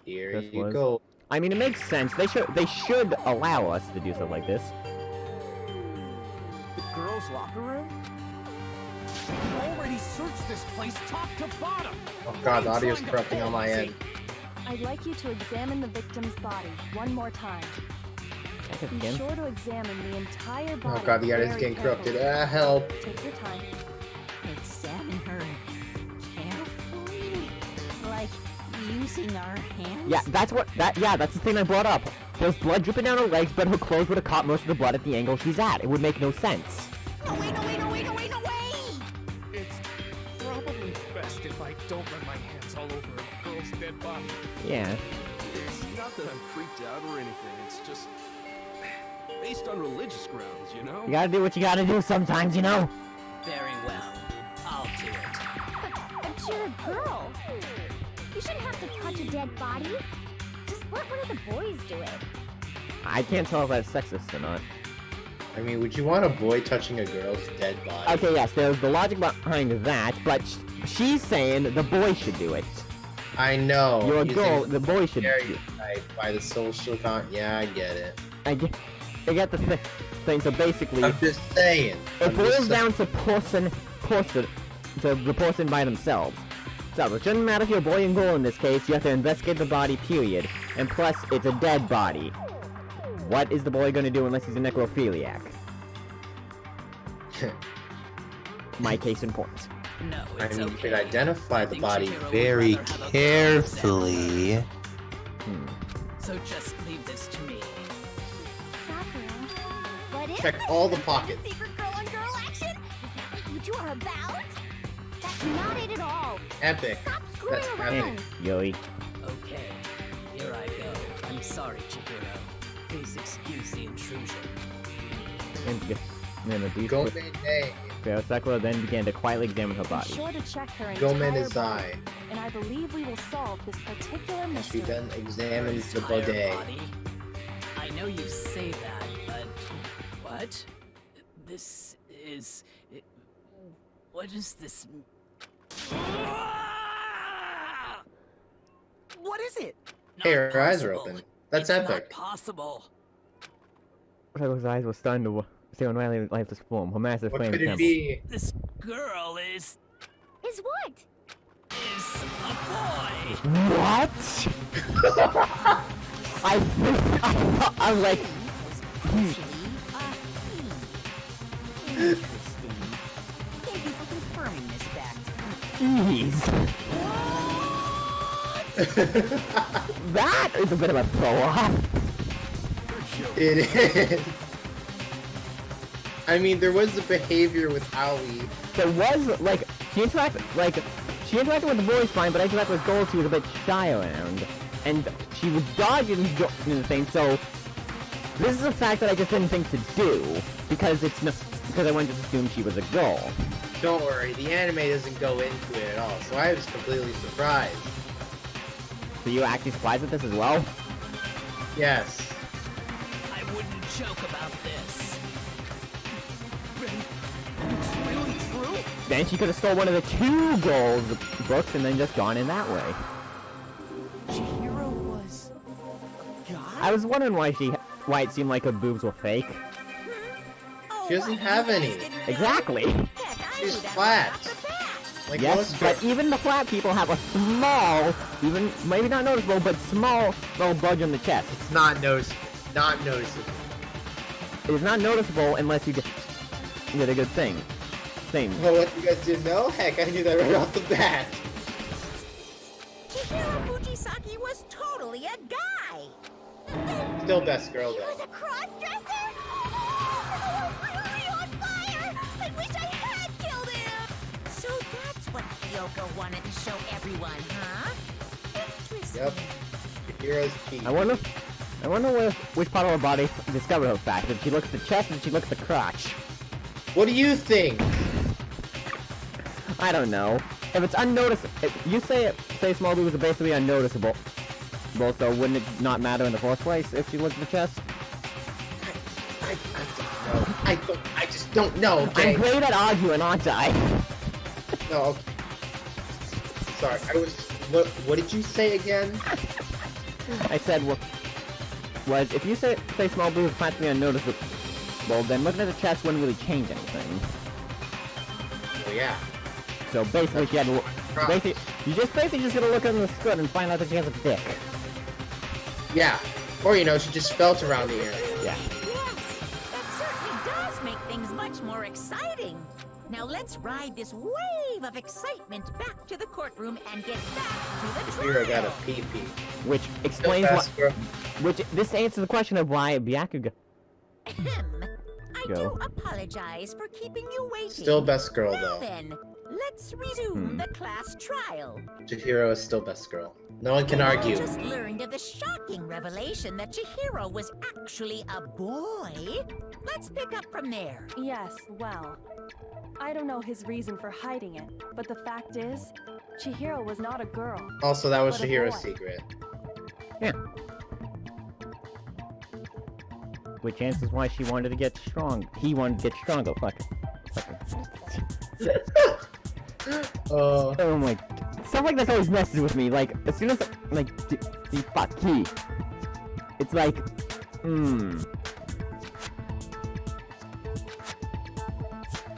Here This you was. go. I mean, it makes sense. They should allow us to do stuff like this. The girls' locker room? We've already searched this place top to bottom. Oh god, the audio's corrupting on my end. I'd like you to examine the victim's body one more time. Be sure to examine the entire body. Oh god, the audio's getting corrupted. Help. Take your time. Examine her carefully, like using our hands. Yeah, that's the thing I brought up. There's blood dripping down her legs, but her clothes would have caught most of the blood at the angle she's at. It would make no sense. No way, no way, no way, no way, no way! It's probably best if I don't run my hands all over a girl's dead body. Yeah. It's not that I'm freaked out or anything, it's just based on religious grounds, you know? You gotta do what you gotta do sometimes, you know? Very well. I'll do it. But you're a girl. You shouldn't have to touch a dead body. Just let one of the boys do it. I can't tell if that's sexist or not. I mean, would you want a boy touching a girl's dead body? Okay, yes, there's the logic behind that, but she's saying the boy should do it. I know. You're a using girl, the boy should do it. stereotype by the social Yeah, I get it. I get the thing, so basically... I'm just saying. It boils down to the person by themselves. So, it shouldn't matter if you're a boy and girl in this case, you have to investigate the body, period. And plus, it's a dead body. What is the boy gonna do unless he's a necrophiliac? My case in point. No, I it's mean, okay. you could identify the think body Chihiro would very rather have a carefully. So just leave this to me. Sakura, what is Check this? all the pockets. Secret girl on girl action? Is that what you two are about? That's not it at all. Epic. Stop screwing That's around. Yoi. Okay, here I go. I'm sorry, Chihiro. Please excuse the intrusion. Go Day. Sakura then began to quietly examine her Be body. sure to check her Go entire is body, I. and I believe we will solve this particular She mystery. then examines the Entire bidet. body? I know you say that, but what? This is. What is this? What is it? Hey, her Not eyes are possible. open. That's It's epic. Not possible. Sakuра's eyes were starting to see on Riley's lifeless form. Her massive What flame could it temple. be? This girl is Is what? a boy. What? I was like, Interesting. Thank you for confirming this fact. jeez. That is a bit of a throw-off. It is. I mean, there was the behavior with Aoi. There was, like, she interacted with the boys fine, but I interacted with Gold, she was a bit shy around. And she was dodging the thing, so this is a fact that I just didn't think to do, because because I wanted to assume she was a girl. Don't worry, the anime doesn't go into it at all, so I was completely surprised. So you actually surprised with this as well? Yes. I wouldn't joke about this. It's really true? Then she could have stole one of the 2 girls' books and then just gone in that way. Chihiro was a guy? I was wondering why it seemed like her boobs were fake. She doesn't have any. Exactly. Heck, I She's knew that flat. right off the bat. Like Yes, most but girls. even the flat people have a small, even maybe not noticeable, but small little bulge on the chest. It's not noticeable. Not noticeable. It is not noticeable unless you get a good thing. Well, what you guys didn't know? Heck, I knew that right off the bat. Chihiro Fujisaki was totally a guy. Still best girl He was though. a cross-dresser? Oh, really on fire! I wish I had killed him! So that's what Kyoko wanted to show everyone, huh? Interesting. Yep. Hero's key. I wonder which part of her body discovered her fact. Did she look at the chest or did she look at the crotch? What do you think? I don't know. If it's unnoticeable, you say small boobs are basically unnoticeable. Well, so wouldn't it not matter in the first place if she looked at the chest? I just don't know, okay? I'm great at arguing, aren't I? No, okay. Sorry, I was... What did you say again? I said was if you say small bruise is practically unnoticeable, then looking at the chest wouldn't really change anything. Well, yeah. So basically, she had to. You just gotta look under the skirt and find out that she has a dick. Yeah. Or, you know, she just felt around the area. Yeah. Yes, that certainly does make things much more exciting. Now let's ride this wave of excitement back to the courtroom and get back to the trial. Hero got a pee-pee. Which explains why. Fast, bro. Which this answers the question of why Byakuya. I do apologize for keeping you waiting. Still best girl, Now though. then, let's resume the class trial. Chihiro is still best girl. No one can argue. I just learned of the shocking revelation that Chihiro was actually a boy. Let's pick up from there. Yes, well, I don't know his reason for hiding it, but the fact is, Chihiro was not a girl. Also, that was But a Chihiro's boy. secret. Yeah. Which answers why she wanted to get strong. He wanted to get stronger. Fuck. Oh my. Stuff like this always messes with me. Like, as soon as, like, fuck, he. It's like,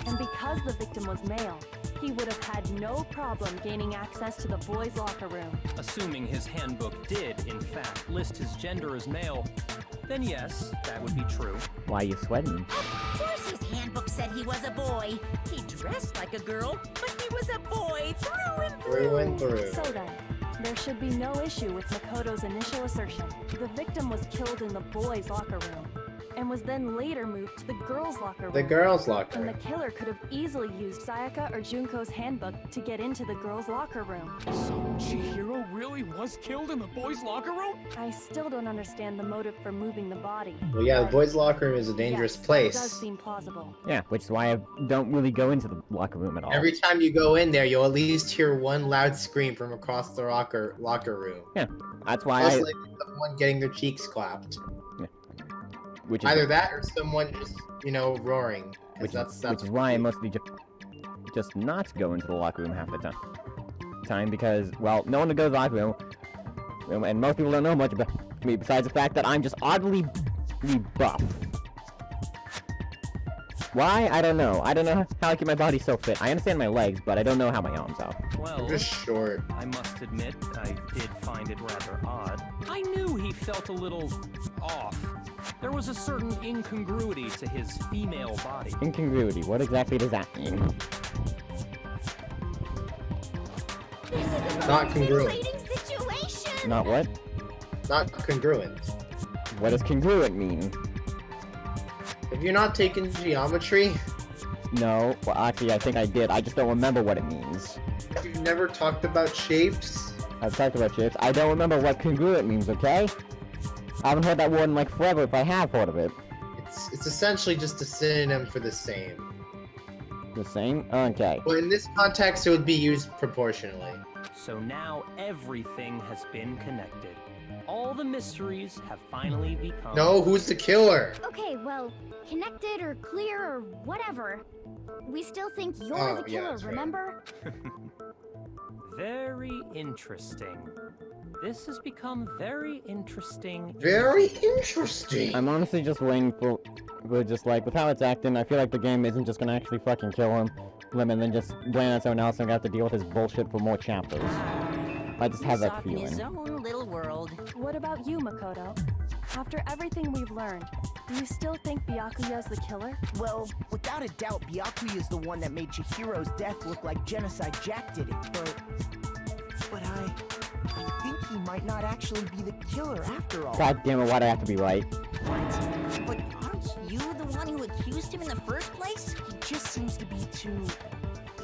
And because the victim was male, he would have had no problem gaining access to the boys' locker room. Assuming his handbook did, in fact, list his gender as male, then yes, that would be true. why are you sweating? Of course his handbook said he was a boy. He dressed like a girl, but he was a boy through and through. Through and through. So then, there should be no issue with Makoto's initial assertion. The victim was killed in the boys' locker room, and was then later moved to the girls' locker room. The girls' locker And the room. killer could have easily used Sayaka or Junko's handbook to get into the girls' locker room. So Chihiro really was killed in the boys' locker room? I still don't understand the motive for moving the body. Well, yeah, the but boys' locker room is a dangerous yes, place. It does seem plausible. Yeah, which is why I don't really go into the locker room at all. Every time you go in there, you'll at least hear one loud scream from across the locker room. That's why Most likely someone getting their cheeks clapped. which is Either that or someone just, you know, roaring. 'Cause which that's is why I mostly just not go into the locker room half the time because, well, no one goes to the locker room, and most people don't know much about me besides the fact that I'm just oddly buff. Why? I don't know. I don't know how I keep my body so fit. I understand my legs, but I don't know how my arms are. Well, I'm just short. I must admit, I did find it rather odd. I knew he felt a little off. There was a certain incongruity to his female body. Incongruity. What exactly does that mean? This is a Not most congruent. titillating situation. Not what? Not congruent. What does congruent mean? Have you not taken geometry? No. Well, actually, I think I did. I just don't remember what it means. You've never talked about shapes? I've talked about shapes. I don't remember what congruent means, okay? I haven't heard that word in like forever if I have heard of it. It's essentially just a synonym for the same. The same? Okay. Well, in this context, it would be used proportionally. So now everything has been connected. All the mysteries have finally become... No, who's the killer? Okay, well, connected or clear or whatever. We still think you're Oh, the yeah, killer, that's right. remember? Very interesting. This has become very interesting. Very interesting. I'm honestly just waiting for just like, with how it's acting, I feel like the game isn't just gonna actually fucking kill him, and then just blame on someone else and have to deal with his bullshit for more chapters. I just have He's that off in his feeling. own little world. What about you, Makoto? After everything we've learned, do you still think Byakuya's the killer? Well, without a doubt, Byakuya is the one that made Chihiro's death look like Genocide Jack did it, but I think he might not actually be the killer after all. God damn it, why'd I have to be right? What? But aren't you the one who accused him in the first place? He just seems to be too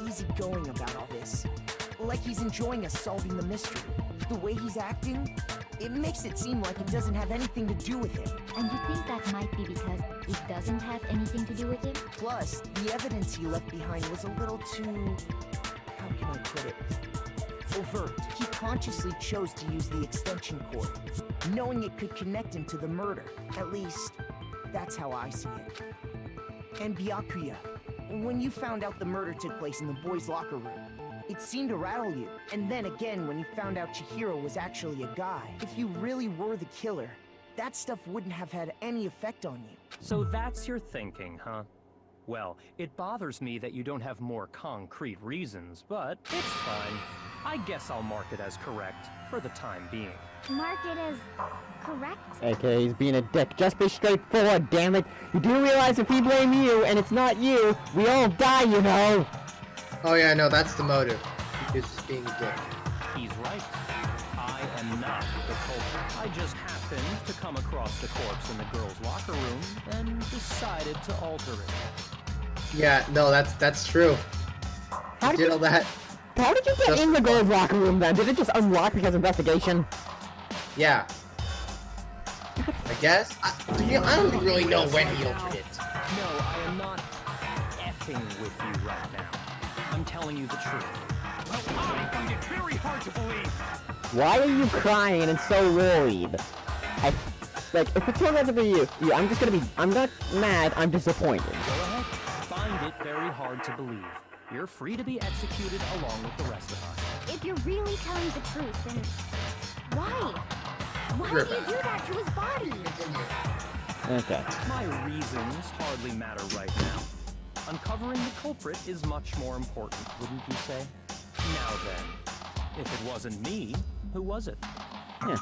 easygoing about all this. Like he's enjoying us solving the mystery. The way he's acting, it makes it seem like it doesn't have anything to do with him. And you think that might be because it doesn't have anything to do with him? Plus, the evidence he left behind was a little too... how can I put it? Overt. He consciously chose to use the extension cord, knowing it could connect him to the murder. At least, that's how I see it. And Byakuya, when you found out the murder took place in the boys' locker room, It seemed to rattle you. And then again, when you found out Chihiro was actually a guy. If you really were the killer, that stuff wouldn't have had any effect on you. So that's your thinking, huh? Well, it bothers me that you don't have more concrete reasons, but it's fine. I guess I'll mark it as correct for the time being. Mark it as correct? Okay, he's being a dick. Just be straightforward, damn it. You do realize if we blame you, and it's not you, we all die, you know. Oh yeah, no, that's the motive. He's just being a dick. He's right. I am not the culprit. I just happened to come across the corpse in the girls' locker room and decided to alter it. Yeah, no, that's true. How You did all that. How did you get in the girls' locker room then? Did it just unlock because of investigation? Yeah. I guess. I don't really know when he altered it. No, I am not effing with you right now. I'm telling you the truth. Well, I find it very hard to believe. Why are you crying and so worried? Like, if it turns out to be you, I'm not mad, I'm disappointed. Go ahead. Find it very hard to believe. You're free to be executed along with the rest of us. If you're really telling the truth, then why? Why You're do you do that to his body? Okay. My reasons hardly matter right now. Uncovering the culprit is much more important, wouldn't you say? Now then, if it wasn't me, who was it? Yeah.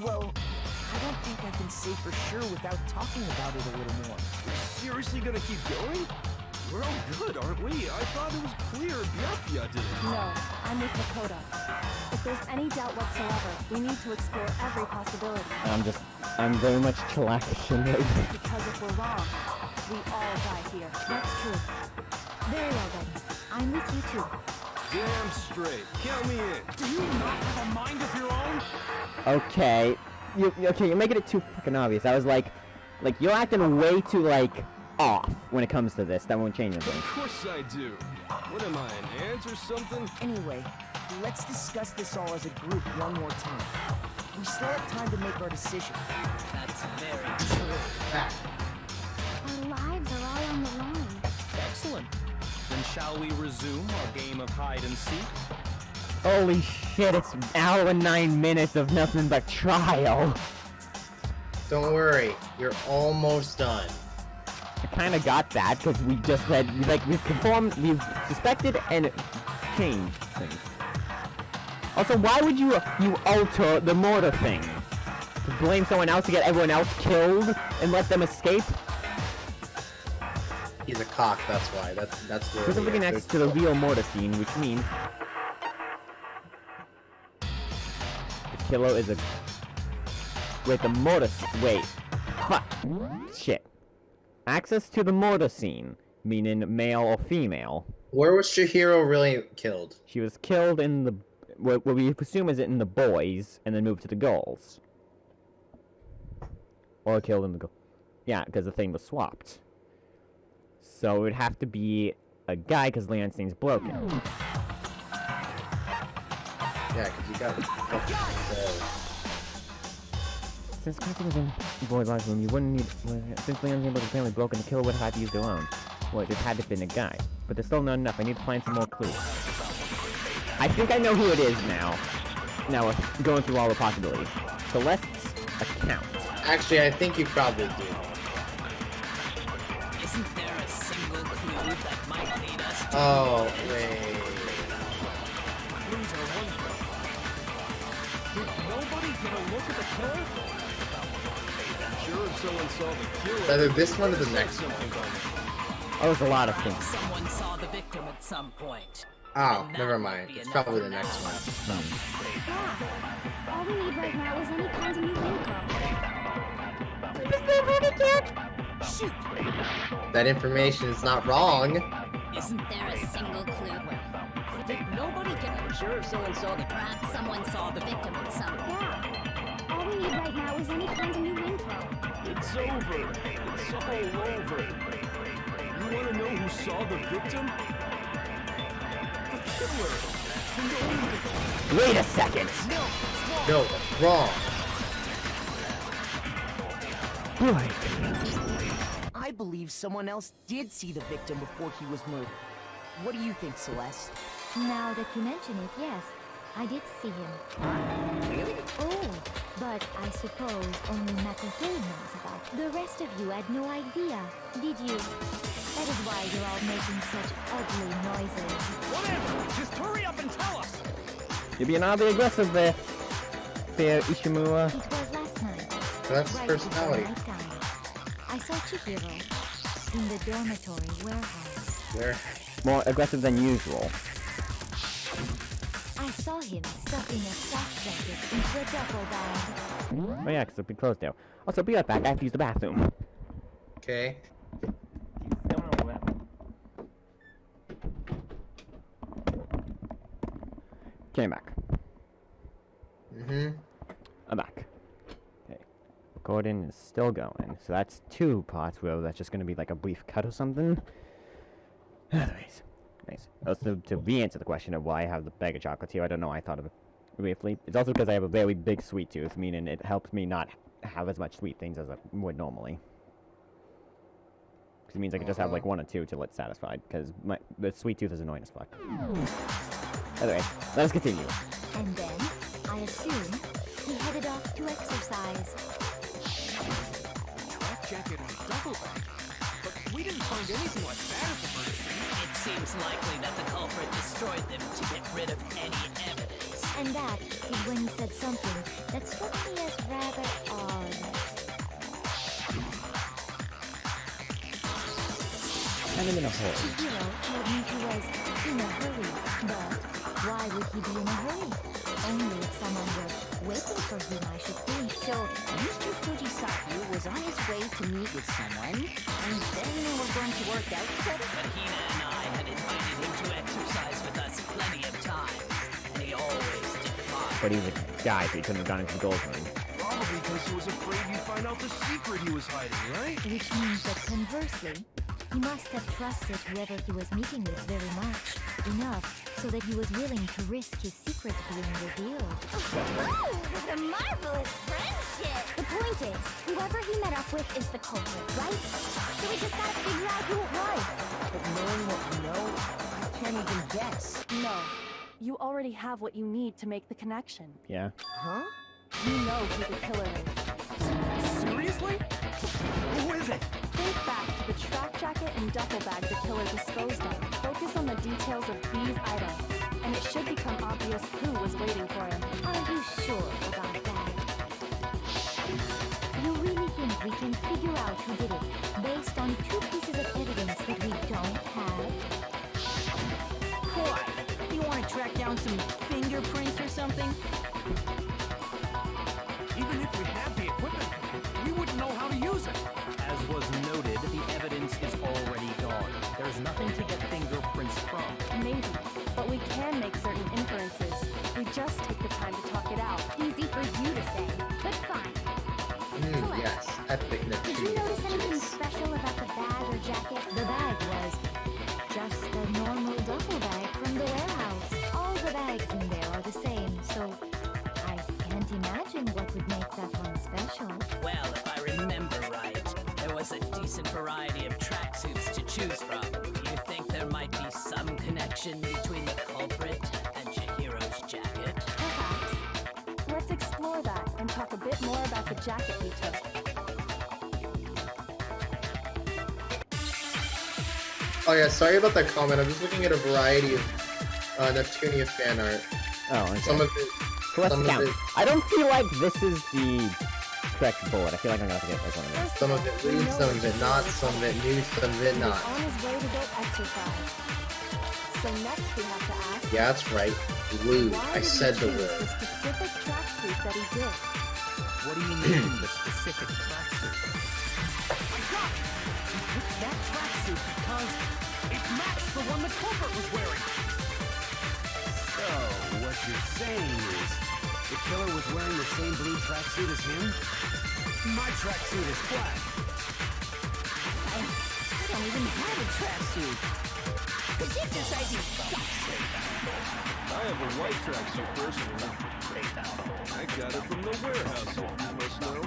Well, I don't think I can say for sure without talking about it a little more. We're seriously gonna keep going? We're all good, aren't we? I thought it was clear Byakuya did it. No, I'm with Makoto. If there's any doubt whatsoever, we need to explore every possibility. I'm very much chillaxing right now. Because if we're wrong, we all die here. That's true. Very well then. I'm with you too. Damn straight. Count me in. Do you not have a mind of your own? Okay. You're making it too fucking obvious. I was like, you're acting way too, off when it comes to this. That won't change anything. Of course I do. What am I, an ant or something? Anyway, let's discuss this all as a group one more time. We still have time to make our decision. That's very true. Our lives are all on the line. Excellent. Then shall we resume our game of hide and seek? Holy shit, it's an hour and 9 minutes of nothing but trial. Don't worry, you're almost done. I kinda got that, because we just had, we've conformed, we've suspected and changed things. Also, why would you alter the mortar thing? To blame someone else to get everyone else killed and let them escape? He's a cock, that's why. That's where. There's something next to the real mortar scene, which means the killer is a... Wait, the mortar... Wait. Fuck. Shit. Access to the mortar scene, meaning male or female. Where was Chihiro really killed? She was killed in the... What we presume is in the boys, and then moved to the girls. Or killed in the... Yeah, because the thing was swapped. So it would have to be a guy, because Leon's thing's broken. Yeah, because you got Since Clancy was in the boy's locker room, you wouldn't need... Since Leon's thing was apparently broken, the killer would have had to use their own. Well, it just had to have been a guy. But there's still not enough. I need to find some more clues. I think I know who it is now. Now we're going through all the possibilities. So let's account. Actually, I think you probably do. Isn't there a single clue that might lead us to... Oh, wait. Clues are one thing. Did nobody get a look at the killer? Sure, if someone saw the killer... Either this one or the next one. Oh, there's a lot of things. Someone saw the victim at some point. Oh, And that never might mind. be It's enough probably for the next now. one. Yeah. All we need right now is any kind of new info. Shoot! That information is not wrong. Isn't there a single clue? Did nobody get... Sure, if someone saw the... Perhaps someone saw the victim at some point. Yeah. All we need right now is any kind of new info. It's over. It's all over. You want to know who saw the victim? The killer. Wait a second! No, wrong. I believe someone else did see the victim before he was murdered. What do you think, Celeste? Now that you mention it, yes, I did see him. Really? Oh, but I suppose only Makoto knows about it. The rest of you had no idea, did you? That is why you're all making such ugly noises. Whatever! Just hurry up and tell us! You're being oddly aggressive there, Ishimura. It was last night. That's right personality. before nighttime. I saw Chihiro in the dormitory warehouse. Where? More aggressive than usual. I saw him stuffing a track jacket into a duffel bag. Oh yeah, because it'll be closed now. Also, be right back. I have to use the bathroom. Okay. Came back. Mm-hmm. I'm back. Okay. Recording is still going. So that's 2 parts where that's just going to be like a brief cut or something. Anyways. Nice. Also, to re-answer the question of why I have the bag of chocolates here, I don't know, I thought of it briefly. It's also because I have a very big sweet tooth, meaning it helps me not have as much sweet things as I would normally. Because it means I can just have like 1 or 2 till it's satisfied, because the sweet tooth is annoying as fuck. Anyway, let us continue. And then, I assume, he headed off to exercise. Track jacket and duffel bag. But we didn't find anything like that at the murder scene. It seems likely that the culprit destroyed them to get rid of any evidence. And that is when he said something that struck me as rather odd. I'm in a hole. Chihiro told me he was in a hurry, but why would he be in a hurry? Only if someone were waiting for him, I should think. So, Mr. Fujisaki was on his way to meet with someone, and then they were going to work out together? But Hina and I had invited him to exercise with us plenty of times, and he always declined. But he was a guy, so he couldn't have gone into the gold room. Probably because he was afraid you'd find out the secret he was hiding, right? Which means that conversely, he must have trusted whoever he was meeting with very much, enough so that he was willing to risk his secret being revealed. Oh, the marvelous friendship! The point is, whoever he met up with is the culprit, right? So we just gotta figure out who it was. But knowing what we know, I can't even guess. No. You already have what you need to make the connection. Yeah. Huh? You know who the killer is. Seriously? Who is it? Think back to the track jacket and duffel bag the killer disposed of. Focus on the details of these items, and it should become obvious who was waiting for him. Are you sure about that? You really think we can figure out who did it based on 2 pieces of evidence that we don't have? What? You want to track down some fingerprints or something? Even if we had the equipment, we wouldn't know how to use it. As was noted, the evidence is already gone. There's nothing to get fingerprints from. Maybe, but we can make certain inferences. We just take the time to talk it out. Easy for you to say, but fine. Yes, epic Did you notice anything special about the bag or jacket? The bag was just a normal duffel bag from the warehouse. All the bags in there are the same, so I can't imagine what would make that one special. Well, if I remember right, there was a decent variety of tracksuits to choose from. You think there might be some connection between the culprit and Chihiro's jacket? Perhaps. Let's explore that and talk a bit more about the jacket we took. Oh yeah, sorry about that comment. I'm just looking at a variety of Neptunia fan art. Oh, okay. Some of it. So let's some count. of it. I don't feel like this is the correct bullet. I feel like I'm gonna have to get this one again. Some of it lewd, some of it not, some of it nude, some of it He was not. on his way to go exercise. So next we have to ask, Yeah, that's right. Lewd. why I did said he the choose word. the specific tracksuit that he did? What do you mean, the specific tracksuit? I got it! He picked that tracksuit because it matched the one the culprit was wearing. So, what you're saying is, the killer was wearing the same blue tracksuit as him? My tracksuit is black. I don't even have a tracksuit. Cause exercising sucks. I have a white tracksuit personally. I got it from the warehouse, you must know.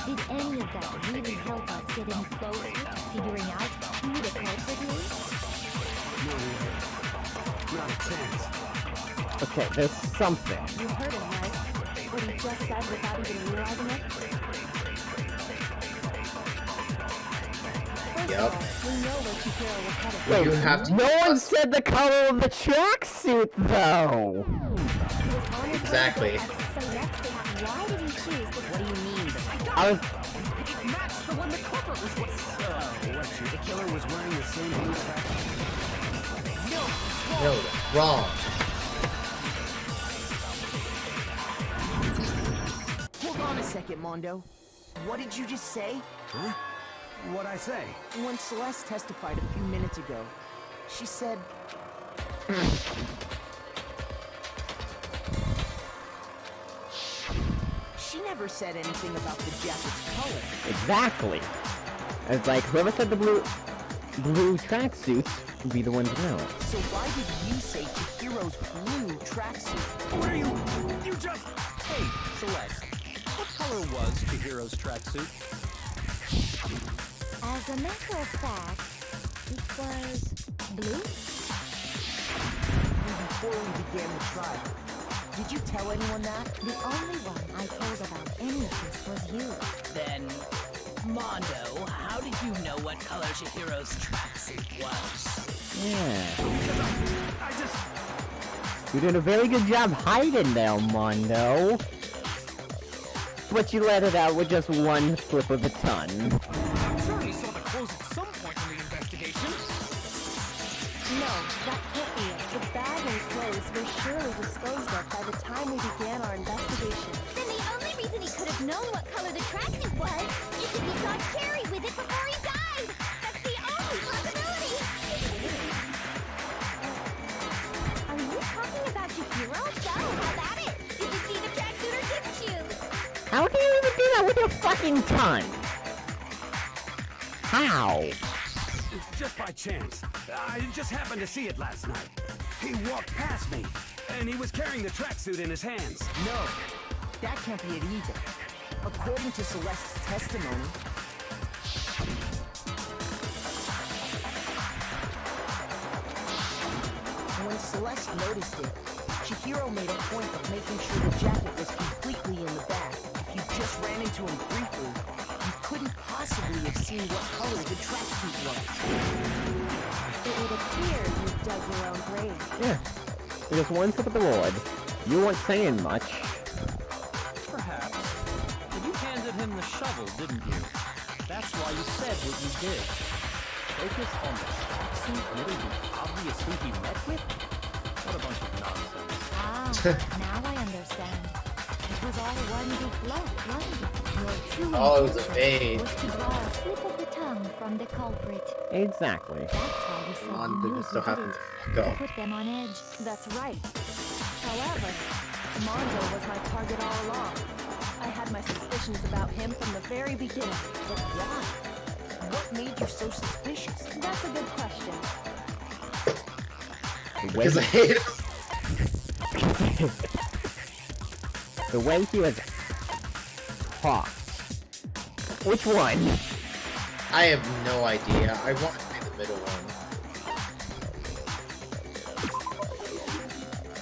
Did any of that really help us get any closer to figuring out who the culprit is? No way. not a chance. Okay, there's something. You heard him, right? What he just said without even realizing it? First Yep. of all, we know where Chihiro was headed. Wait, you have to. No one said the color of the tracksuit, though! He was on his way Exactly. to go. So next thing, why did he choose this? What do you mean? I was... It matched the one the culprit was wearing. What, the killer was wearing the same blue tracksuit? No, wrong. Hold on a second, Mondo. What did you just say? Huh? What'd I say? When Celeste testified a few minutes ago, she said... She never said anything about the jacket's color. Exactly. It's like, whoever said the blue tracksuit would be the one to know it. So why did you say Chihiro's blue tracksuit? What are you? You just... Hey, Celeste, what color was Chihiro's tracksuit? As a matter of fact, it was blue. Before we began the trial, did you tell anyone that? The only one I told about any of this was you. Then, Mondo, how did you know what color Chihiro's tracksuit was? Yeah. I just... You did a very good job hiding there, Mondo. But you let it out with just one slip of the tongue. I'm sure he saw the clothes at some point in the investigation. No, that can't be it. The bag and clothes were surely disposed of by the time we began our investigation. Then the only reason he could have known what color the tracksuit was is if he saw Cherry with it before he died. That's the only possibility. Are you talking about Chihiro? So, how about it? Did you see the tracksuit or didn't you? How do you even do that with your fucking tongue? How? Just by chance. I just happened to see it last night. He walked past me, and he was carrying the tracksuit in his hands. No, that can't be it either. According to Celeste's testimony, when Celeste noticed it, Chihiro made a point of making sure the jacket was completely in the bag. If you just ran into him briefly, you couldn't possibly have seen what color the tracksuit was. It would appear you dug your own grave. Yeah. Just one step of the Lord. You weren't saying much. Perhaps. But you handed him the shovel, didn't you? That's why you said what you did. Focus on the tracksuit really the obvious who he met with? What a bunch of nonsense. Ah, now I understand. It was all one big bluff, wasn't it? Your true Oh, it was a intention fade. was to draw a slip of the tongue from the culprit. Exactly. That's why we said Come on, you dude, knew just so who did happens it. to go. To put them on edge. That's right. However, Mondo was my target all along. I had my suspicions about him from the very beginning. But why? What made you so suspicious? That's a good question. Because I hate him. The way he was talked. Which one? I have no idea. I want to say the middle one.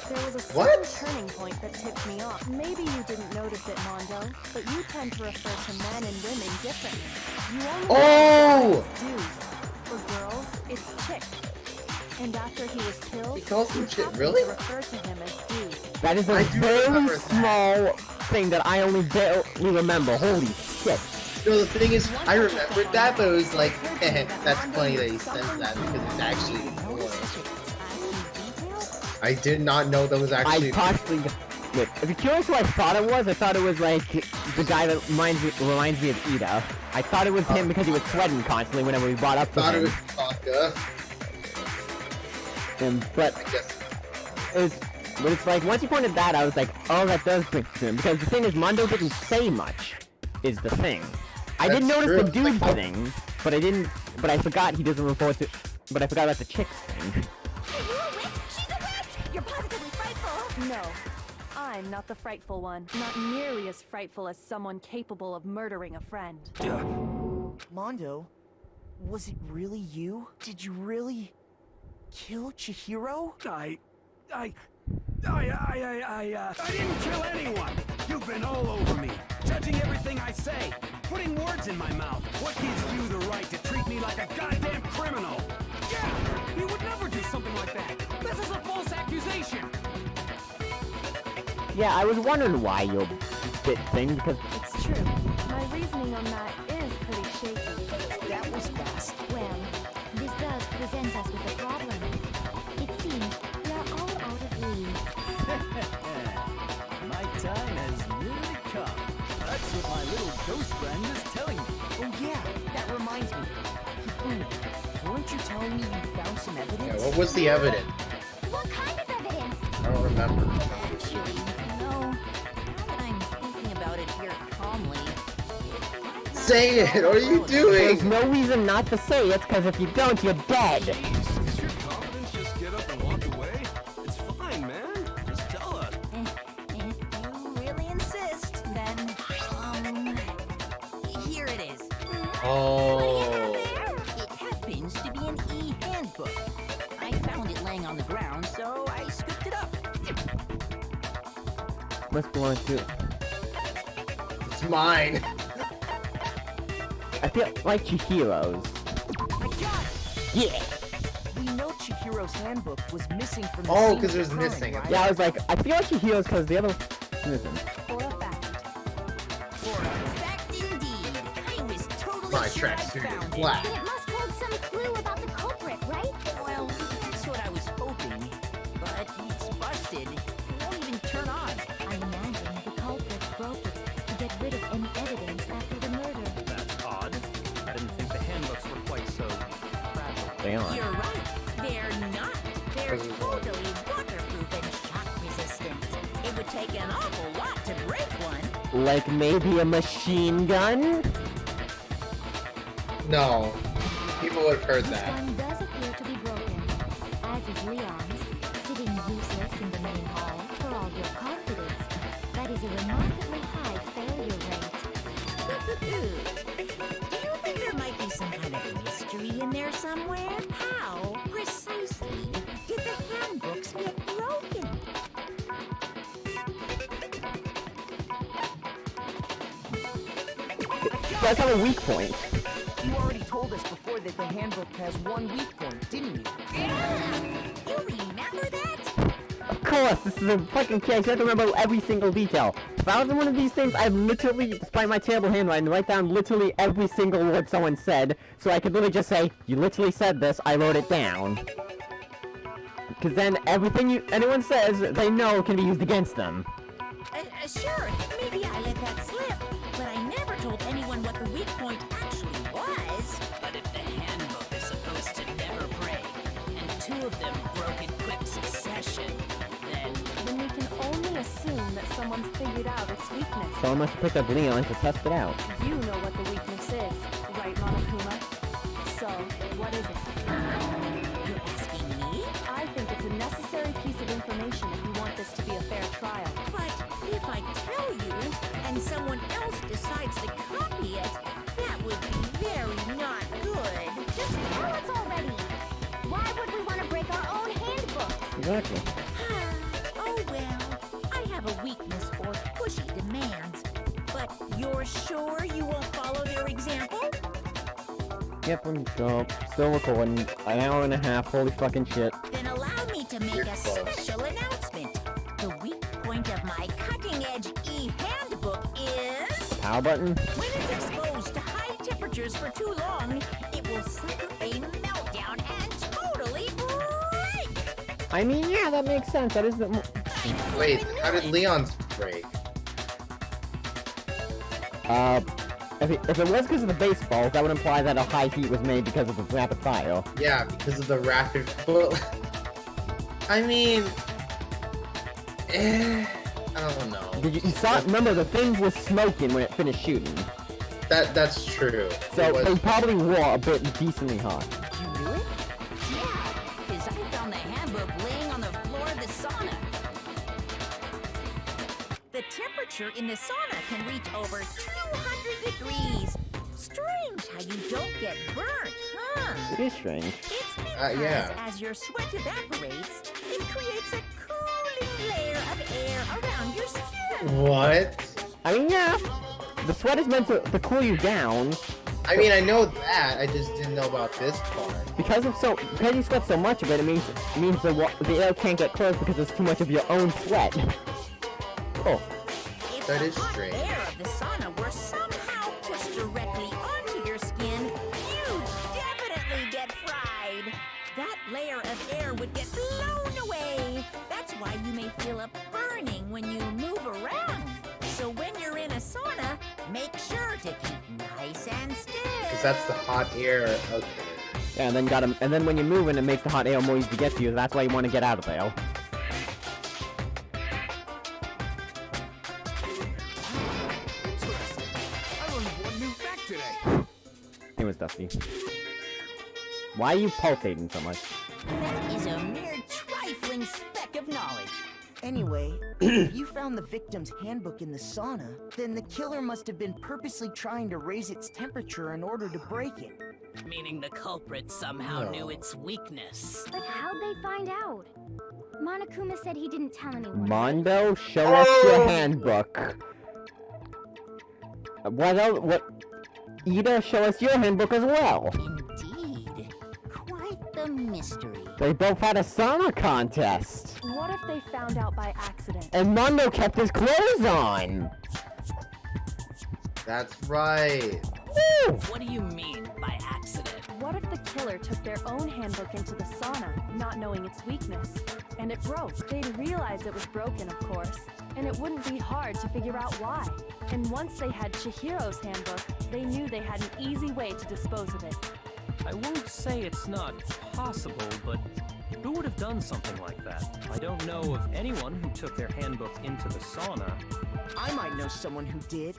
There was a What? sudden turning point that tipped me off. Maybe you didn't notice it, Mondo, but you tend to refer to men and women differently. You only Oh! refer to dude. For girls, it's chick. And after he was killed, He calls him you chick, taught me really? to refer to him as dude. That is a I do very remember that. small thing that I only barely remember. Holy shit. No, the thing is, I remembered that, but it was like, that's funny that he says that because it's actually more. I did not know that was actually. I possibly... Look, if you're curious who I thought it was like the guy that reminds me of Ida. I thought it was him because he was sweating constantly whenever we brought up to thought it him. was Taka. But I guess. but it's like, once you pointed that, I was like, oh, that does bring to him. Because the thing is, Mondo didn't say much, is the thing. I did That's notice true. the dude Like, thing, but I forgot he doesn't report to, but I forgot about the chicks thing. Are you a witch? She's a witch! You're positively frightful! No, I'm not the frightful one. Not nearly as frightful as someone capable of murdering a friend. Mondo, was it really you? Did you really kill Chihiro? I didn't kill anyone! You've been all over me, judging everything I say, putting words in my mouth. What gives you the right to treat me like a goddamn criminal? Yeah! You would never do something like that! This is a false accusation! Yeah, I was wondering why you did things, because... It's true. My reasoning on that is pretty shaky. That was fast. Well, this does present us with a problem. It seems we are all out of leads. My time has nearly come. That's what my little ghost friend is telling me. Oh yeah, that reminds me. Hifumi, weren't you telling me you found some evidence? Yeah, what was the evidence? What kind of evidence? I don't remember. Actually, no. Now that I'm thinking about it here calmly, it might not Say it! all What are you about There's doing? no reason not to say it, because if you don't, you're dead. Jeez, does your confidence just get up and walk away? It's fine, man. Just tell us. If you really insist, then, here it is. Oh. It happens to be an e-handbook. I found it laying on the ground, so I scooped it up. Must belong to... It's mine. I feel like Chihiro's. I got it! Yeah! We know Chihiro's handbook was missing from the Oh, scene 'cause of it was the crime, missing. right? Yeah, I was like, I feel like Chihiro's because the other... Listen. For a fact. For a fact indeed, I was totally My sure I tracksuit found is it. black. But it must hold some clue about the culprit, right? Well, that's what I was hoping. But it's busted. It won't even turn on. I imagine the culprit broke it to get rid of any evidence after the murder. That's odd. I didn't think the handbooks were quite so fragile. They are. You're right. They're not. They're totally waterproof and shock resistant. It would take an awful lot to break one. Like maybe a machine gun? No. People would have heard This that. one does appear to be broken, as is Leon's, sitting useless in the main hall for all your confidence. That is a remarkably high failure rate. Do you think there might be some kind of mystery in there somewhere? How precisely did the handbooks get broken? That's not a weak point. You already told us before that the handbook has one weak point, didn't you? You remember that? Of course, this is a fucking case. You have to remember every single detail. If I was in one of these things, I'd literally, despite my terrible handwriting, write down literally every single word someone said, so I could literally just say, you literally said this, I wrote it down. Because then everything anyone says, they know can be used against them. Sure, maybe I let that slip, but I never told anyone what the weak point actually was. But if the handbook is supposed to never break, and two of them broke in quick succession, Then we can only assume that someone's figured out its weakness. Someone must have picked up Leon to test it out. You know what the weakness is, right, Monokuma? So, what is it? you're asking me? I think it's a necessary piece of information if you want this to be a fair trial. But if I tell you, and someone else decides to copy it, that would be very not good. Just tell us already. Why would we want to break our own handbook? Exactly. Oh well, I have a weakness for pushy demands. But you're sure you won't follow their example? Yep, I'm still recording. An hour and a half, holy fucking shit. Then allow me to make You're a close. special announcement. The weak point of my cutting-edge e-handbook is... Power button? when it's exposed to high temperatures for too long, it will suffer a meltdown and totally break! I mean, yeah, that makes sense. That is the... Wait, how did Leon's break? If it was because of the baseballs, that would imply that a high heat was made because of the rapid fire. Yeah, because of the rapid. But I mean, I don't know. Did you saw? Remember, the thing was smoking when it finished shooting. That's true. So It was- they probably were a bit decently hot. You knew it? Yeah, because I found the handbook laying on the floor of the sauna. The temperature in the sauna can reach over 200 degrees. Strange how you don't get burnt, huh? It is strange. It's because yeah. as your sweat evaporates, it creates a cooling layer of air around your skin. What? I mean, yeah. The sweat is meant to cool you down. I mean, I know that. I just didn't know about this part. Because you sweat so much of it, it means the air can't get close because there's too much of your own sweat. Oh. If That the is hot strange. air of the sauna were somehow pushed directly onto your skin, you'd definitely get fried. That layer of air would get blown away. That's why you may feel a burning when you move around. So when you're in a sauna, make sure to keep nice and still. Because that's the hot air. Okay. Yeah, and then when you're moving, it makes the hot air more easy to get to you. That's why you want to get out of there. Interesting. I learned one new fact today. It was Dusty. Why are you pulsating so much? That is a mere trifling speck of knowledge. Anyway, if you found the victim's handbook in the sauna, then the killer must have been purposely trying to raise its temperature in order to break it. Meaning the culprit somehow knew its weakness. But how'd they find out? Monokuma said he didn't tell anyone. Mondo, show us your handbook. What else? What? Ida, show us your handbook as well. Indeed. Quite the mystery. They both had a sauna contest. What if they found out by accident? And Mondo kept his clothes on. That's right. Woo! What do you mean by accident? What if the killer took their own handbook into the sauna, not knowing its weakness, and it broke? They'd realize it was broken, of course, and it wouldn't be hard to figure out why. And once they had Chihiro's handbook, they knew they had an easy way to dispose of it. I won't say it's not possible, but who would have done something like that? I don't know of anyone who took their handbook into the sauna. I might know someone who did.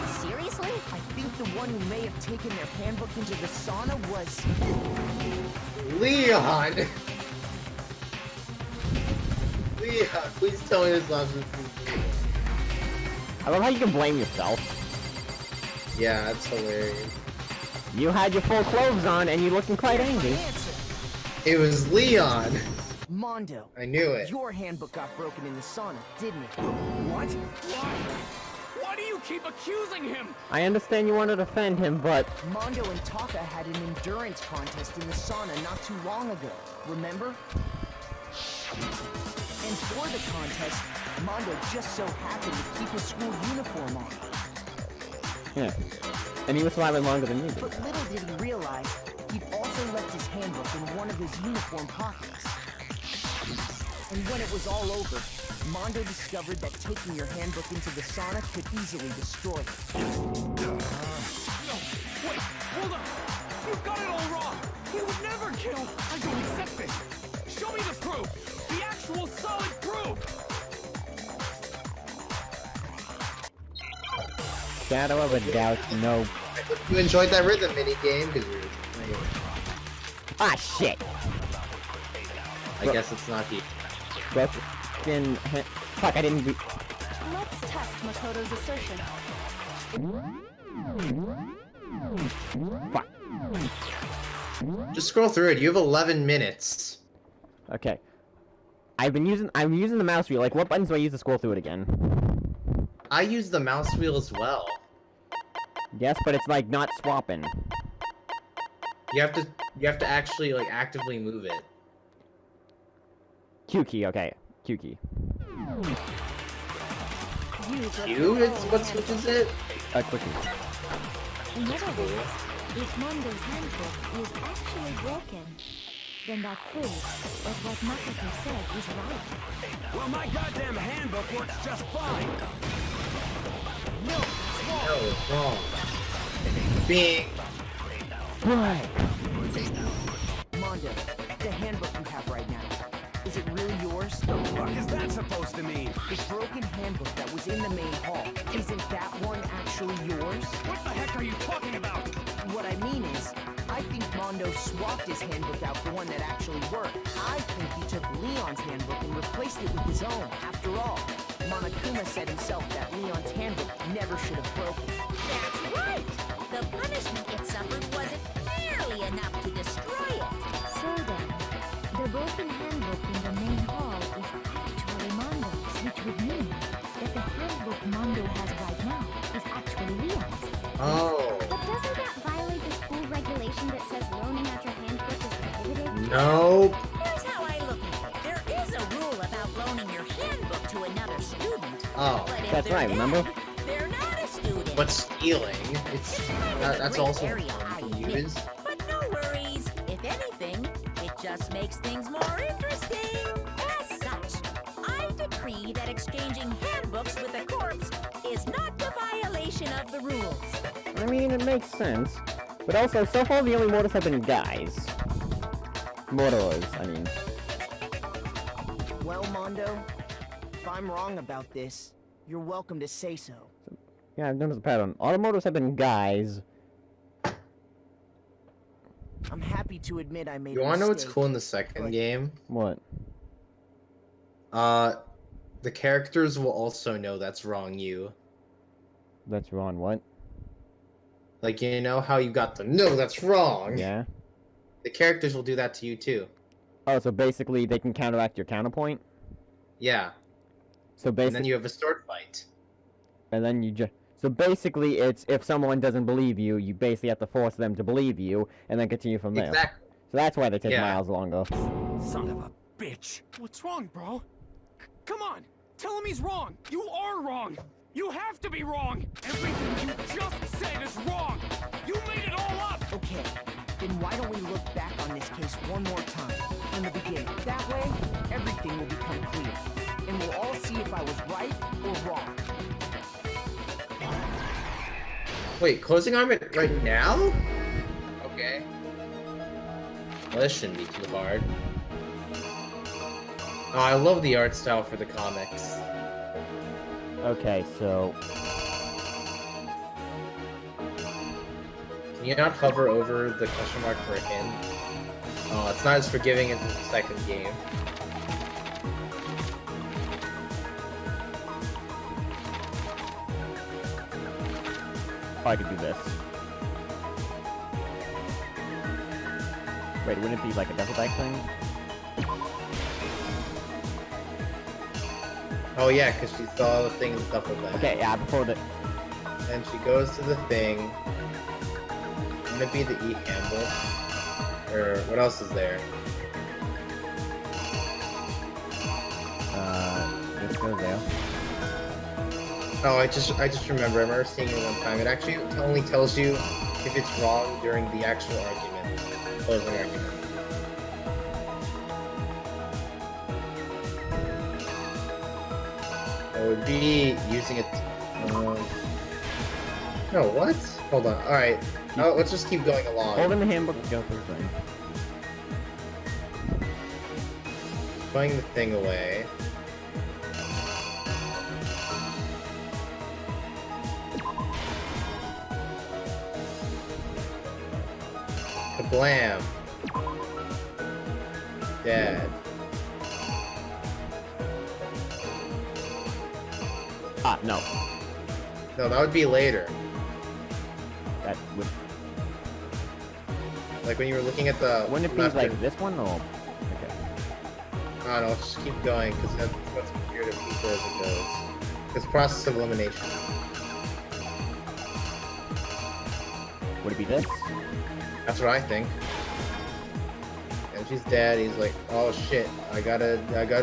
Seriously? I think the one who may have taken their handbook into the sauna was... Leon! Leon, please tell me this nonsense. I love how you can blame yourself. Yeah, that's hilarious. You had your full clothes on and you're looking quite angry. It was Leon! Mondo. I knew it. Your handbook got broken in the sauna, didn't it? What? Why? Why do you keep accusing him? I understand you want to defend him, but Mondo and Taka had an endurance contest in the sauna not too long ago, remember? And for the contest, Mondo just so happened to keep his school uniform on. yeah. And he was surviving longer than you did. But little did he realize, he'd also left his handbook in one of his uniform pockets. And when it was all over, Mondo discovered that taking your handbook into the sauna could easily destroy it. No, wait, hold on. You've got it all wrong. He would never kill. I don't accept this. Show me the proof. The actual solid proof. Shadow of a doubt, no. You enjoyed that rhythm mini game because you're. Ah, shit! I guess it's not here. Broken fuck, I didn't Let's test Makoto's assertion. Fuck. Just scroll through it. You have 11 minutes. Okay. I'm using the mouse wheel. Like, what buttons do I use to scroll through it again? I use the mouse wheel as well. Yes, but it's like not swapping. You have to actually like actively move it. Q key, okay. Q key. Q? It's what switches it? Quick key. In other words, if Mondo's handbook is actually broken, then that proves that what Makoto said is right. Well, my goddamn handbook works just fine. No, it's wrong. No, it's wrong. Being. Right. Mondo, the handbook you have right now, is it really yours? The fuck is that supposed to mean? The broken handbook that was in the main hall, isn't that one actually yours? What the heck are you talking about? What I mean is, I think Mondo swapped his handbook out for one that actually worked. I think he took Leon's handbook and replaced it with his own. After all, Monokuma said himself that Leon's handbook never should have broken. That's right. The Oh. But doesn't that violate the school regulation that says loaning out your handbook is prohibited? Nope. Here's how I look at it. There is a rule about loaning your handbook to another student. Oh. But if That's they're right, remember? dead, they're not a student. But stealing, that's gray also area, I fun to admit. use. But no worries. If anything, it just makes things more interesting. As such, I decree that exchanging handbooks with a corpse is not a violation of the rules. I mean, it makes sense. But also, so far the only mortals have been guys. Mortals, I mean. Well, Mondo, if I'm wrong about this, you're welcome to say so. Yeah, I've noticed a pattern. All the mortals have been guys. I'm happy to admit I made You a wanna know what's mistake, cool in the second but- game? What? The characters will also know that's wrong you. That's wrong, what? Like, you know how you got the no, that's wrong? Yeah? The characters will do that to you too. Oh, so basically they can counteract your counterpoint? Yeah. So And basically... then you have a sword fight. And then you just... So basically it's, if someone doesn't believe you, you basically have to force them to believe you, and then continue from there. Exactly. So that's why they take Yeah. miles longer. Son of a bitch. What's wrong, bro? Come on. Tell him he's wrong. You are wrong. You have to be wrong. Everything you just said is wrong. You made it all up. Okay, then why don't we look back on this case one more time, from the beginning. That way, everything will become clear. And we'll all see if I was right or wrong. Wait, closing armament right now? Okay. Well, this shouldn't be too hard. Oh, I love the art style for the comics. Okay, so... Can you not hover over the question mark for a hint? Oh, it's not as forgiving as the second game. Oh, I could do this. Wait, wouldn't it be like a duffel bag thing? Oh yeah, because she saw the thing in the duffel bag. Okay, yeah, before the... And she goes to the thing. Wouldn't it be the e-handle? Or what else is there? This goes there. Oh, I just remember. I remember seeing it one time. It actually only tells you if it's wrong during the actual argument, closing argument. It would be using it. No, what? Hold on. All right. Oh, let's just keep going along. Hold in the handbook to go through the thing. Putting the thing away. Kablam. Dead. Ah, no. No, that would be later. That would... Like when you were looking at the. Wouldn't it be left like and- this one, or... Okay. I don't know, let's just keep going, because that's what's weird to people as it goes. Because process of elimination. Would it be this? That's what I think. And she's dead, he's like, oh shit, I gotta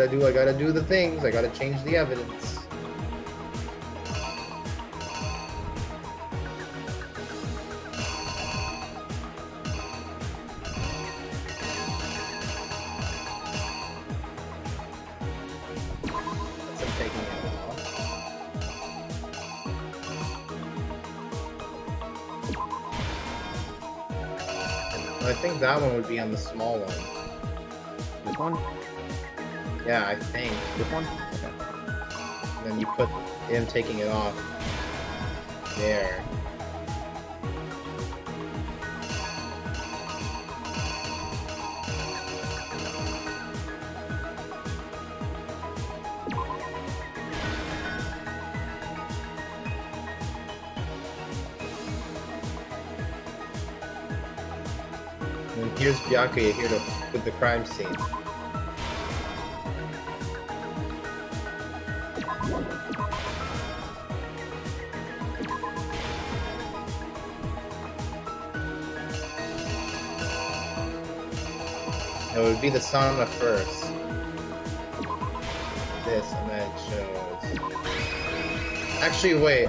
do the things, I gotta change the evidence. That's him taking it off. I think that one would be on the small one. This one? Yeah, I think. This one? Okay. And then you put him taking it off there. And here's Byakuya here to with the crime scene. It would be the sauna first. This, and then it shows. Actually, wait.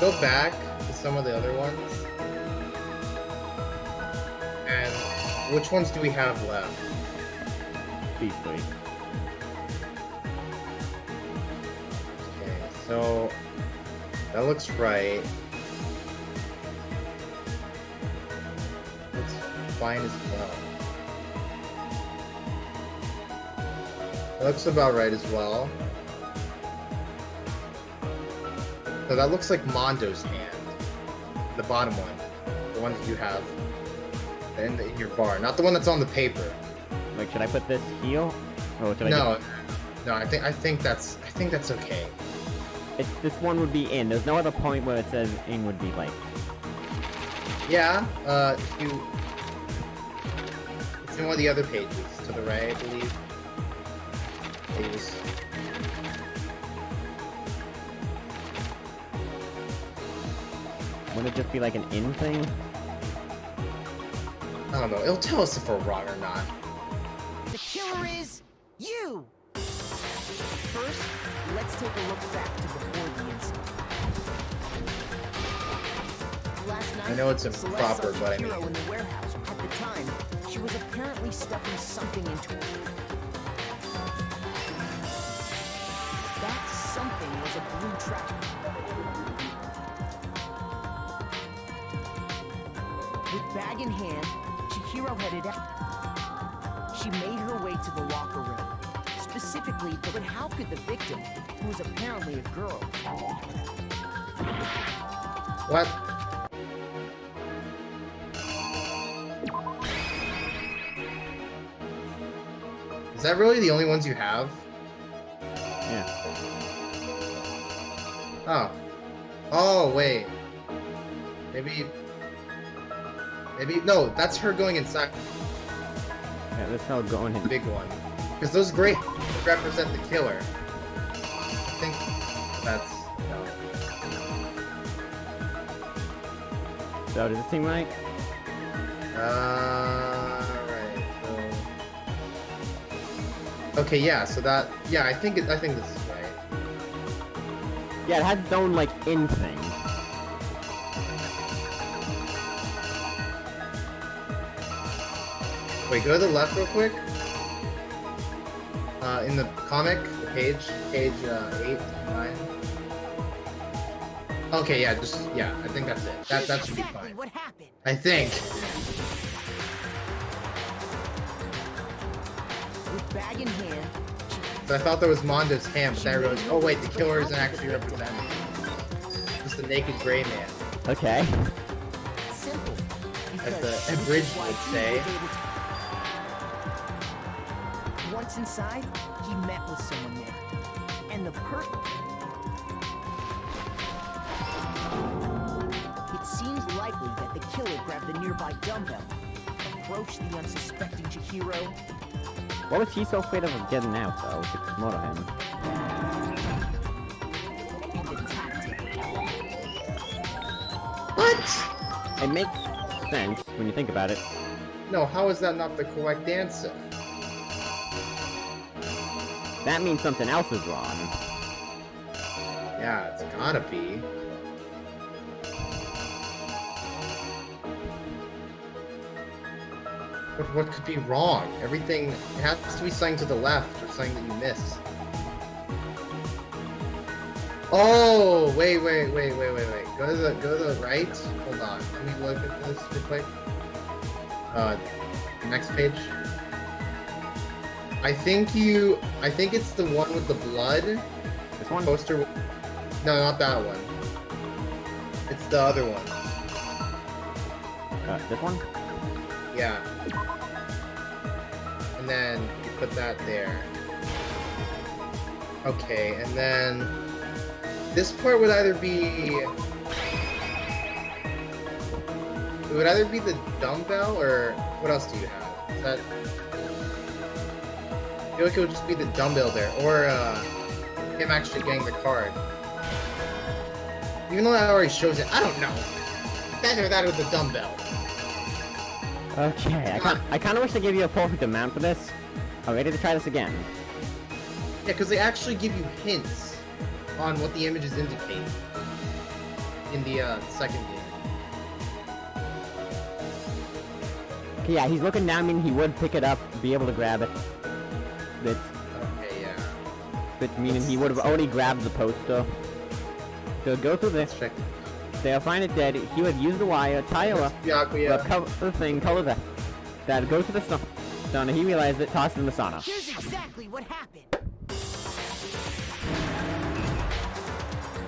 Go back to some of the other ones. And which ones do we have left? These three. Okay, so that looks right. Looks fine as well. That looks about right as well. So that looks like Mondo's hand. The bottom one. The one that you have in your bar. Not the one that's on the paper. Like, should I put this here? Or should I No. No, I think that's okay. This one would be in. There's no other point where it says in would be like. Yeah, if you... It's in one of the other pages, to the right, I believe. Pages. Wouldn't it just be like an in thing? I don't know, it'll tell us if we're wrong or not. The killer is you! First, let's take a look back to before the incident. Last night, I know it's Celeste improper, saw but I Chihiro mean... in the warehouse. At the time, she was apparently stuffing something into it. That something was a blue trap. With bag in hand, Chihiro headed out. She made her way to the locker room. Specifically, but how could the victim, who was apparently a girl... What? Is that really the only ones you have? Yeah. Oh. Oh, wait. Maybe... No, that's her going inside Yeah, that's how going the in. big one. Because those gray represent the killer. I think that's... No. So does it seem right? Right, so... Okay, yeah, so that... Yeah, I think this is right. Yeah, it has its own like in thing. Wait, go to the left real quick. In the comic, the page 8, 9. Okay, yeah, I think that's it. That should be exactly fine. what happened. I think. With bag in hand, So I thought that was Mondo's hand, but then I realized, oh wait, the killer isn't actually represented. Just a naked gray man, Okay. simple. as Because the this abridged is why would he say. was able to- Once inside, he met with someone there. And the It seems likely that the killer grabbed the nearby dumbbell, approached the unsuspecting Chihiro. What was he so afraid of getting out though? To murder him. and attacked him. What? It makes sense when you think about it. No, how is that not the correct answer? That means something else is wrong. Yeah, it's gotta be. What could be wrong? Everything, it has to be something to the left or something that you missed. Oh, wait. Go to the right. Hold on. Let me look at this real quick. Next page. I think it's the one with the blood. This one? Poster. No, not that one. It's the other one. This one? Yeah. And then you put that there. Okay, and then this part would either be... It would either be the dumbbell or... What else do you have? Is that... I feel like it would just be the dumbbell there, or him actually getting the card. Even though that already shows it, I don't know. Either that or the dumbbell. Okay, I kind of wish they gave you a perfect amount for this. I'm ready to try this again. Yeah, because they actually give you hints on what the images indicate in the second game. Okay, yeah, he's looking down, meaning he would pick it up, be able to grab it. But, Okay, yeah. but meaning he would have already grabbed the poster. So go through this. Let's check. They'll find it dead. He would use the wire, tie it up, Byakuya. cover the thing, color that. That goes to the sauna. He realized it, tossed it in the sauna. Here's exactly what happened.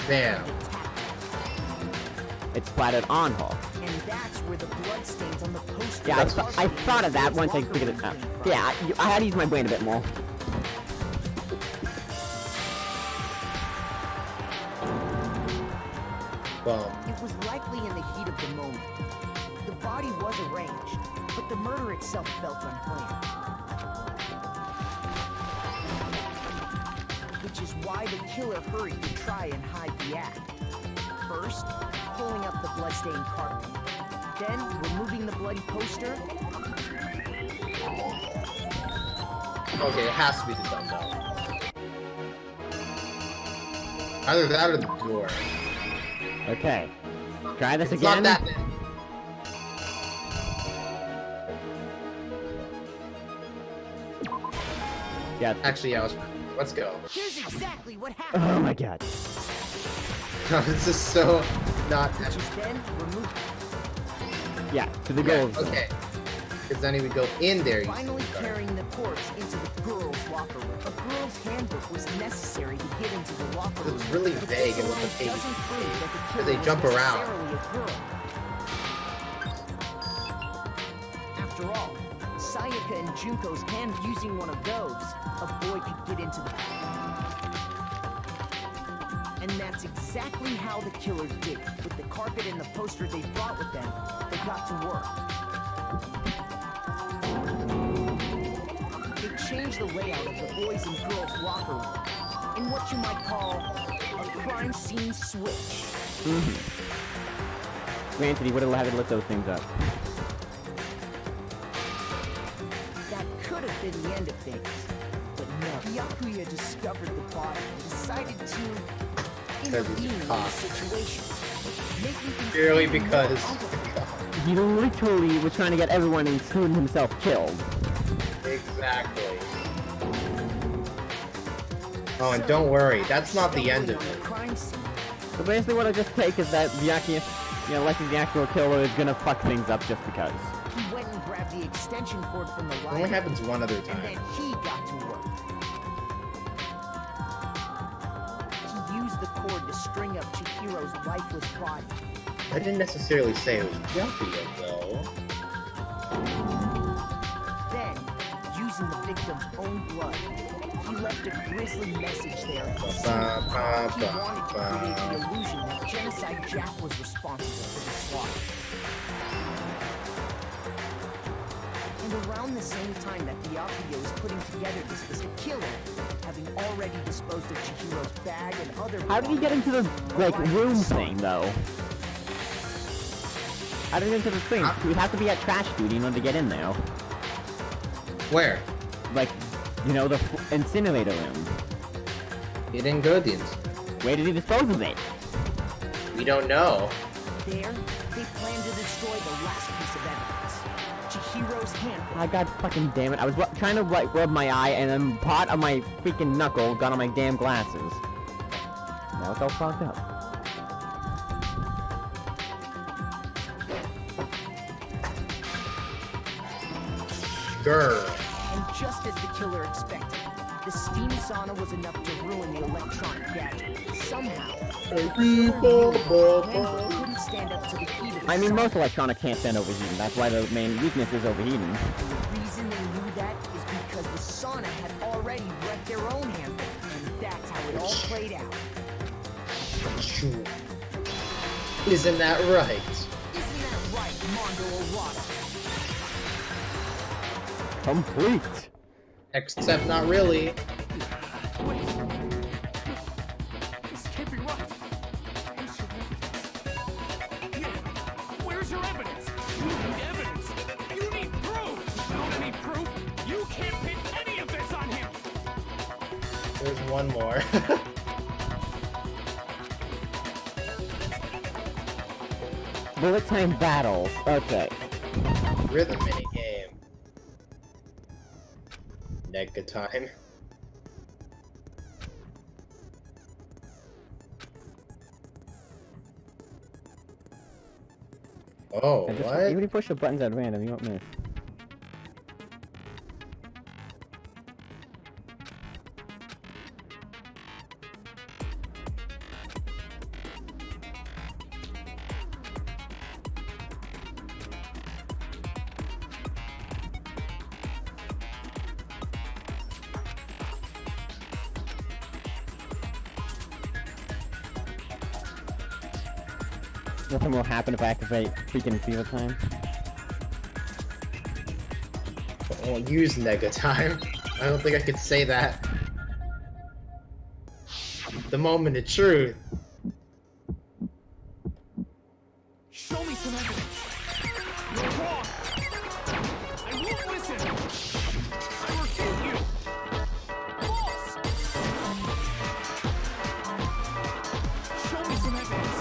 Bam. It splattered on her. And that's where the bloodstains on the poster. Yeah, I thought of that once I figured it out. Yeah, I had to use my brain a bit more. Boom. It was likely in the heat of the moment. The body was arranged, but the murder itself felt unplanned. Which is why the killer hurried to try and hide the act. First, pulling up the bloodstained carpet. Then, removing the bloody poster. Okay, it has to be the dumbbell. Either that or the door. Okay. Try this It's again. not that bad. Yeah. Actually, yeah, let's go. Here's exactly what happened. Oh my god. This is so not. Which is then removed. Yeah, to the Yeah, goals. okay. Because then he would go in there. Finally carrying the corpse into the girls' locker room. A girl's handbook was necessary to get into the locker room. It's really but vague this in what the alone page doesn't prove that the Because killer they was jump around. necessarily a girl. After all, Sayaka and Junko's hand using one of those, a boy could get into the... And that's exactly how the killer did. With the carpet and the poster they brought with them, they got to work. They changed the layout of the boys' and girls' locker room in what you might call a crime scene switch. Granted, he would have had to lift those things up. That could have been the end of things. But no, Byakuya discovered the body and decided to intervene in the caught. situation. Making things Purely even more because. complicated. He literally was trying to get everyone, including himself, killed. Exactly. Oh, and don't worry, that's not the end of Stumbling on it. the crime scene. So basically what I just take is that Byakuya, like the actual killer, is gonna fuck things up just because. He went and grabbed the extension cord from the It line. only happens one other And time. then he got to work. He used the cord to string up Chihiro's lifeless body. I didn't necessarily say it was Byakuya, though. Then, using the victim's own blood, he left a grisly message there. He wanted to create the illusion that Genocide Jack was responsible for the slaughter. And around the same time that Byakuya was putting together this list of killer, having already disposed of Chihiro's bag and other... How did he get into the, room thing, though? How did he get into the thing? We'd have to be at trash duty in order to get in there. Where? Like, the incinerator room. He didn't go to the incident. Where did he dispose of it? We don't know. There, they planned to destroy the last piece of evidence. Chihiro's handbook. I god fucking damn it. I was trying to, rub my eye, and then part of my freaking knuckle got on my damn glasses. Now it's all fogged up. Grr. And just as the killer expected, the steam sauna was enough to ruin the electronic gadget. Somehow, the killer couldn't stand up to the heat of the I mean, sauna. most electronics can't stand overheating. That's why the main weakness is overheating. And the reason they knew that is because the sauna had already wrecked their own handbook, and that's how it all played out. Isn't that right? Isn't that right, Mondo Owada? Complete! Except not really. Wait. This can't be right. Where's your evidence? Here. Where's your evidence? You need evidence. You need there's one more. Bullet time battles. Okay. Rhythm mini game. Nega time. Oh, And just, what? even if you push the buttons at random, you won't miss. Nothing will happen if I activate freaking fever time. I won't use Nega time. I don't think I could say that. The moment of truth. Show me some evidence. You're wrong. I won't listen. I refute you. False. Show me some evidence.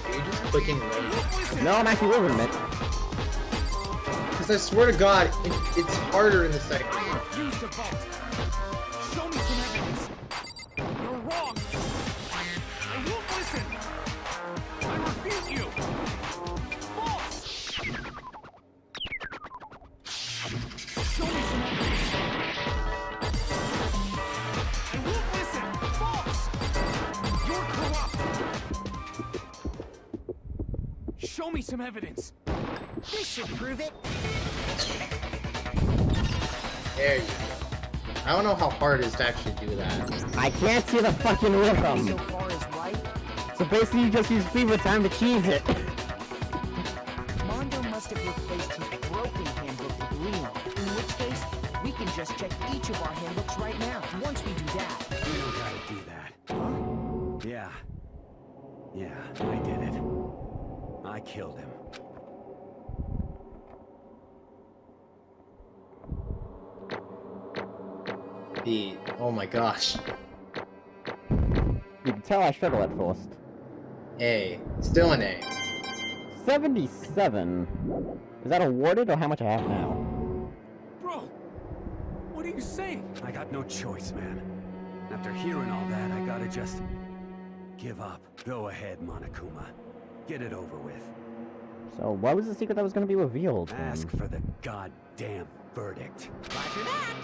Are you just clicking Nega? No, I'm actually moving it. Because I swear to God, it's harder in the second. I refuse to vote. Show me some evidence. You're wrong. I won't listen. I refute you. False. Show me some evidence. I won't listen. False. You're corrupt. Show me some evidence. This should prove it. There you go. I don't know how hard it is to actually do that. I can't see the fucking So rhythm. far as right, So basically, you just use fever time to cheese it. Mondo must have replaced his broken handbook with the real one. In which case, we can just check each of our handbooks right now. Once we do that. You don't gotta do that. Yeah. Yeah, I did it. I killed him. Oh my gosh. You can tell I struggle at first. A. Still an A. 77. Is that awarded or how much I have now? Bro, what are you saying? I got no choice, man. After hearing all that, I gotta just give up. Go ahead, Monokuma. Get it over with. So what was the secret that was going to be revealed? Ask for the goddamn verdict. Roger that.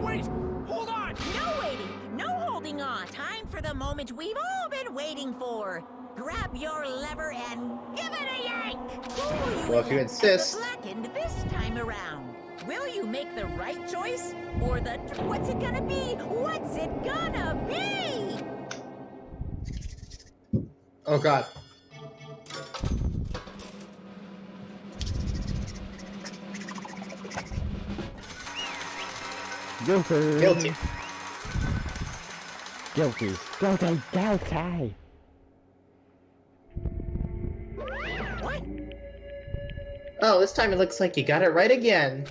Wait! Hold on! No waiting. No holding on. Time for the moment we've all been waiting for. Grab your lever and give it a yank. Who will you Well, if you elect as insist. the Blackened this time around? Will you make the right choice or the? What's it gonna be? What's it gonna be? Oh God. Guilty. Guilty. Guilty. Guilty. Guilty. What? Oh, this time it looks like you got it right again.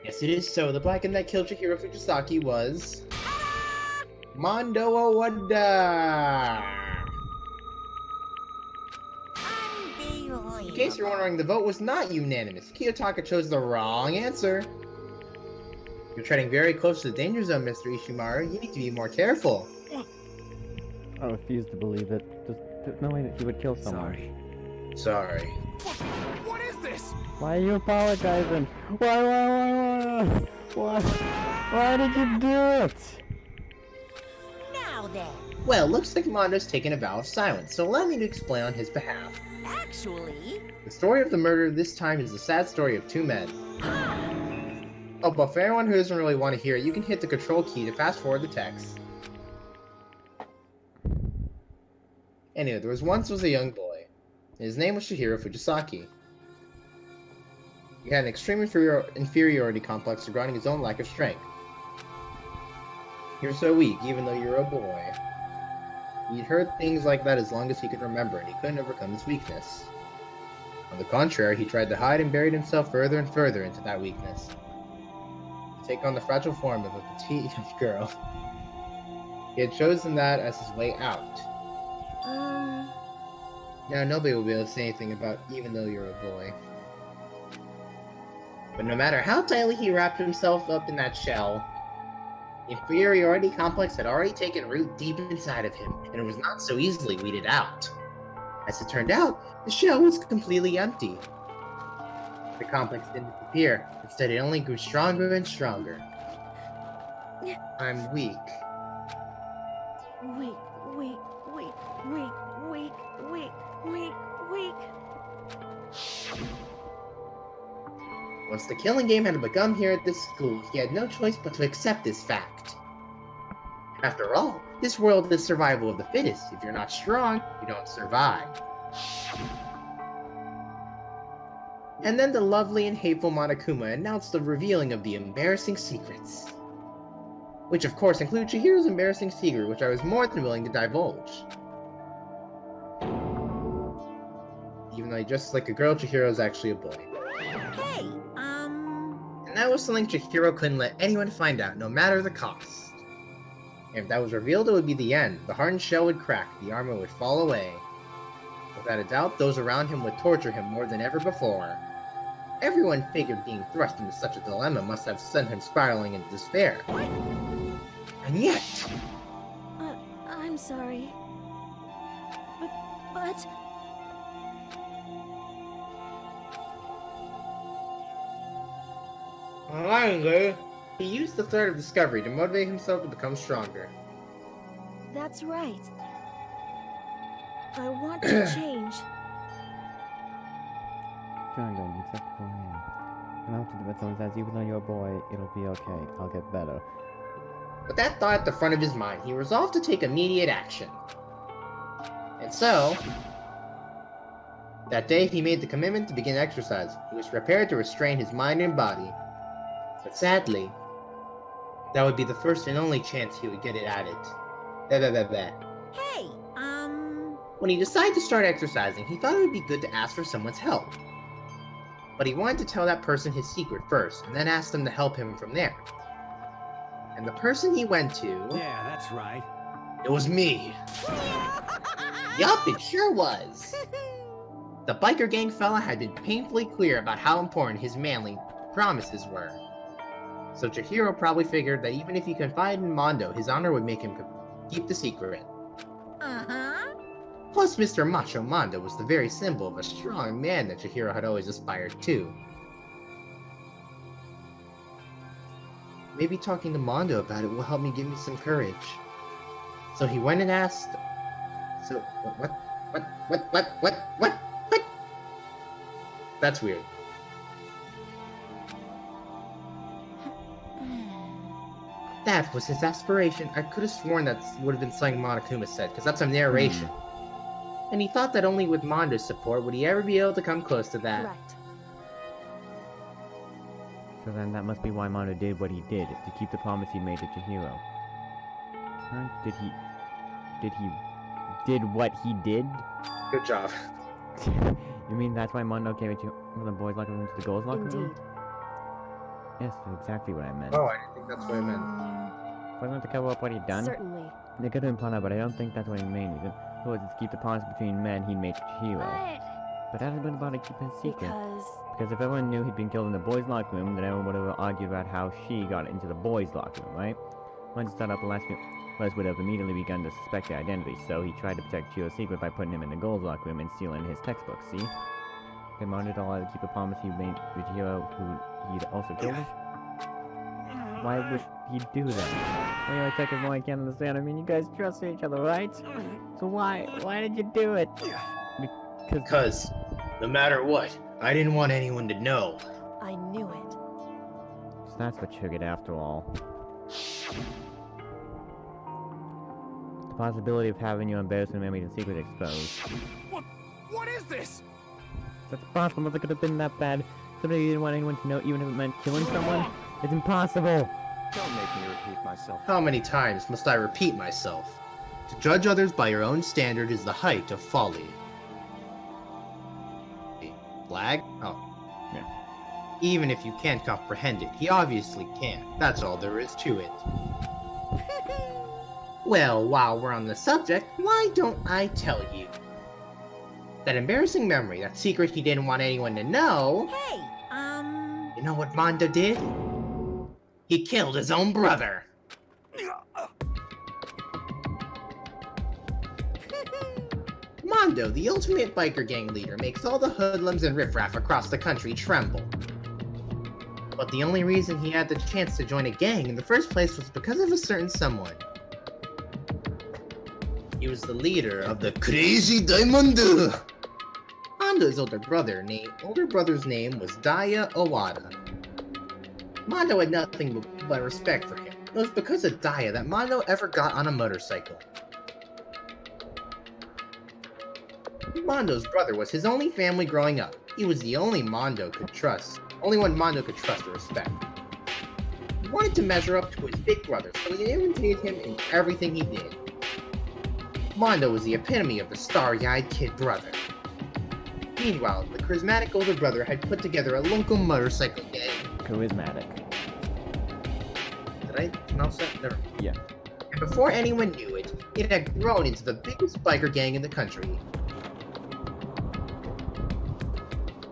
Yes, it is so. The Blackened that killed Chihiro Fujisaki was... Mondo Owada! In case you're wondering, the vote was not unanimous. Kiyotaka chose the wrong answer. You're treading very close to the danger zone, Mr. Ishimaru. You need to be more careful. I refuse to believe it. There's no way that he would kill someone. Sorry. What is this? Why are you apologizing? Why did you do it? Now then, Well, looks like Mondo's taken a vow of silence, so allow me to explain on his behalf. actually, The story of the murder this time is the sad story of two men. Oh, but for anyone who doesn't really want to hear it, you can hit the control key to fast forward the text. Anyway, there was a young boy. His name was Chihiro Fujisaki. He had an extreme inferiority complex regarding his own lack of strength. He was so weak, even though you were a boy. He'd heard things like that as long as he could remember, and he couldn't overcome his weakness. On the contrary, he tried to hide and buried himself further and further into that weakness. take on the fragile form of a petite girl. He had chosen that as his way out. Now nobody will be able to say anything about even though you're a boy. But no matter how tightly he wrapped himself up in that shell, the inferiority complex had already taken root deep inside of him, and it was not so easily weeded out. As it turned out, the shell was completely empty. The complex didn't disappear. Instead, it only grew stronger and stronger. I'm weak. Weak, weak, weak, weak, weak, weak, weak, weak. Once the killing game had begun here at this school, he had no choice but to accept this fact. After all, this world is survival of the fittest. If you're not strong, you don't survive. And then the lovely and hateful Monokuma announced the revealing of the embarrassing secrets. Which of course include Chihiro's embarrassing secret, which I was more than willing to divulge. Even though he dresses like a girl, Chihiro is actually a boy. Hey, And that was something Chihiro couldn't let anyone find out, no matter the cost. And if that was revealed, it would be the end. The hardened shell would crack, the armor would fall away. Without a doubt, those around him would torture him more than ever before. Everyone figured being thrust into such a dilemma must have sent him spiraling into despair. And yet... I'm sorry. But... Finally, he used the thread of discovery to motivate himself to become stronger. That's right. I want to change. Dragon, you accept the plan. And after the someone says, even though you're a boy, it'll be okay. I'll get better. With that thought at the front of his mind, he resolved to take immediate action. And so, that day he made the commitment to begin exercise. He was prepared to restrain his mind and body. But sadly, that would be the first and only chance he would get it at it. hey, When he decided to start exercising, he thought it would be good to ask for someone's help. But he wanted to tell that person his secret first, and then ask them to help him from there. And the person he went to... Yeah, that's right. It was me. Yup, it sure was. The biker gang fella had been painfully clear about how important his manly promises were. So Chihiro probably figured that even if he confided in Mondo, his honor would make him keep the secret. Plus, Mr. Macho Mondo was the very symbol of a strong man that Chihiro had always aspired to. Maybe talking to Mondo about it will help me give me some courage. So he went and asked... So, what? That's weird. That was his aspiration. I could have sworn that would have been something Monokuma said, because that's a narration. And he thought that only with Mondo's support would he ever be able to come close to that. Correct. So then that must be why Mondo did what he did, to keep the promise he made to Chihiro. Or did what he did? Good job. You mean that's why Mondo came at you from the boys' locker room to the girls' locker room? Indeed. Yes, that's exactly what I meant. Oh, I didn't think that's what I meant. Wasn't it to cover up what he'd done? Certainly. They could have implied that, but I don't think that's what he meant. It was to keep the promise between men he'd made to Chihiro. But that had been about to keep his secret. Because if everyone knew he'd been killed in the boys' locker room, then everyone would have argued about how she got into the boys' locker room, right? Once he started up, Les would have immediately begun to suspect their identity, so he tried to protect Chihiro's secret by putting him in the girls' locker room and stealing his textbooks, see? They wanted to allow to keep a promise he made to Chihiro, who he'd also killed him? Why would he do that? The only second one I can't understand. I mean, you guys trust each other, right? So why did you do it? Because, no matter what, I didn't want anyone to know. I knew it. So that's what triggered after all. The possibility of having your embarrassing memories and secret exposed. What is this? That's possible, but it could have been that bad. Somebody didn't want anyone to know, even if it meant killing someone. It's impossible! Don't make me repeat myself. How many times must I repeat myself? To judge others by your own standard is the height of folly. Flag? Oh. Yeah. Even if you can't comprehend it, he obviously can. That's all there is to it. Well, while we're on the subject, why don't I tell you? That embarrassing memory, that secret he didn't want anyone to know. Hey, You know what Mondo did? He killed his own brother. Mondo, the ultimate biker gang leader, makes all the hoodlums and riffraff across the country tremble. But the only reason he had the chance to join a gang in the first place was because of a certain someone. He was the leader of the Crazy Diamond. Mondo's older brother's name was Daya Owada. Mondo had nothing but respect for him. It was because of Daya that Mondo ever got on a motorcycle. Mondo's brother was his only family growing up. He was the only one Mondo could trust or respect. He wanted to measure up to his big brother, so he imitated him in everything he did. Mondo was the epitome of the starry-eyed kid brother. Meanwhile, the charismatic older brother had put together a local motorcycle gang. Charismatic. Did I pronounce that? Never. Yeah. And before anyone knew it, it had grown into the biggest biker gang in the country.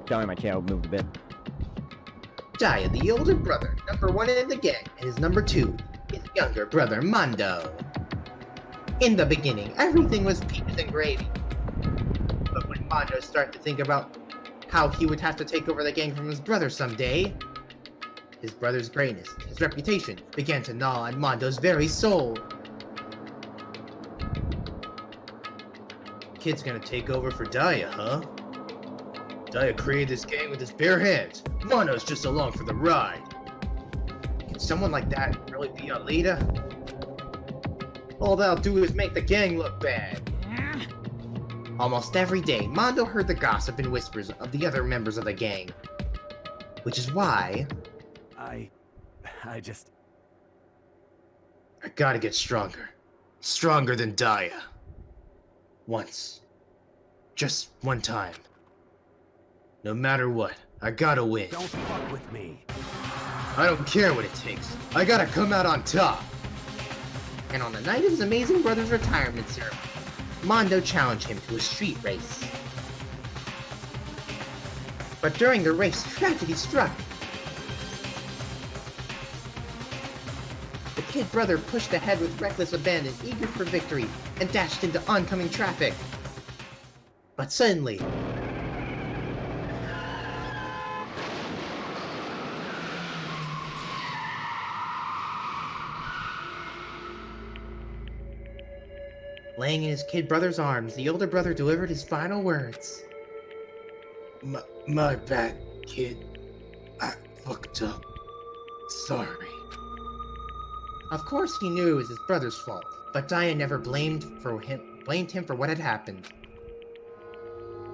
Sorry, my chair moved a bit. Daya, the older brother, number 1 in the gang, and his number 2, his younger brother, Mondo. In the beginning, everything was peaches and gravy. But when Mondo started to think about how he would have to take over the gang from his brother someday, his brother's greatness, his reputation, began to gnaw at Mondo's very soul. Kid's gonna take over for Daya, huh? Daya created this gang with his bare hands. Mondo's just along for the ride. Can someone like that really be a leader? All they'll do is make the gang look bad. Almost every day, Mondo heard the gossip and whispers of the other members of the gang. Which is why... I gotta get stronger. Stronger than Daya. Once. Just one time. No matter what, I gotta win. Don't fuck with me. I don't care what it takes. I gotta come out on top. And on the night of his amazing brother's retirement ceremony, Mondo challenged him to a street race. But during the race, tragedy struck. The kid brother pushed ahead with reckless abandon, eager for victory, and dashed into oncoming traffic. But suddenly... laying in his kid brother's arms, the older brother delivered his final words. My bad, kid. I fucked up. Sorry. Of course he knew it was his brother's fault, but Daya never blamed him for what had happened.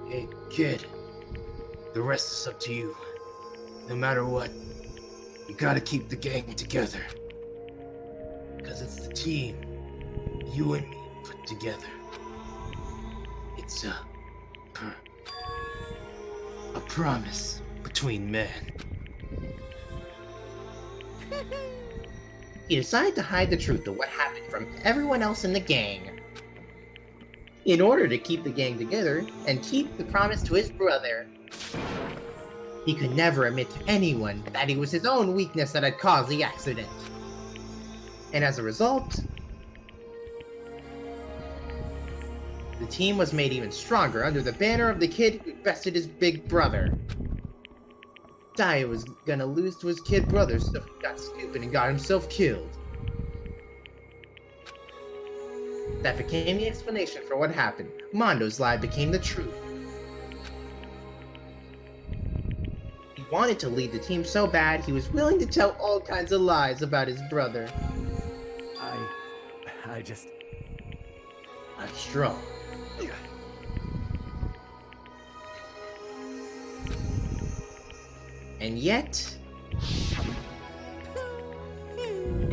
Hey, kid. The rest is up to you. No matter what, you gotta keep the gang together. Because it's the team. You and me put together. It's a promise between men. He decided to hide the truth of what happened from everyone else in the gang. In order to keep the gang together and keep the promise to his brother, he could never admit to anyone that it was his own weakness that had caused the accident. And as a result, the team was made even stronger under the banner of the kid who bested his big brother. Daya was gonna lose to his kid brother, so he got stupid and got himself killed. That became the explanation for what happened. Mondo's lie became the truth. He wanted to lead the team so bad, he was willing to tell all kinds of lies about his brother. I'm strong. And yet,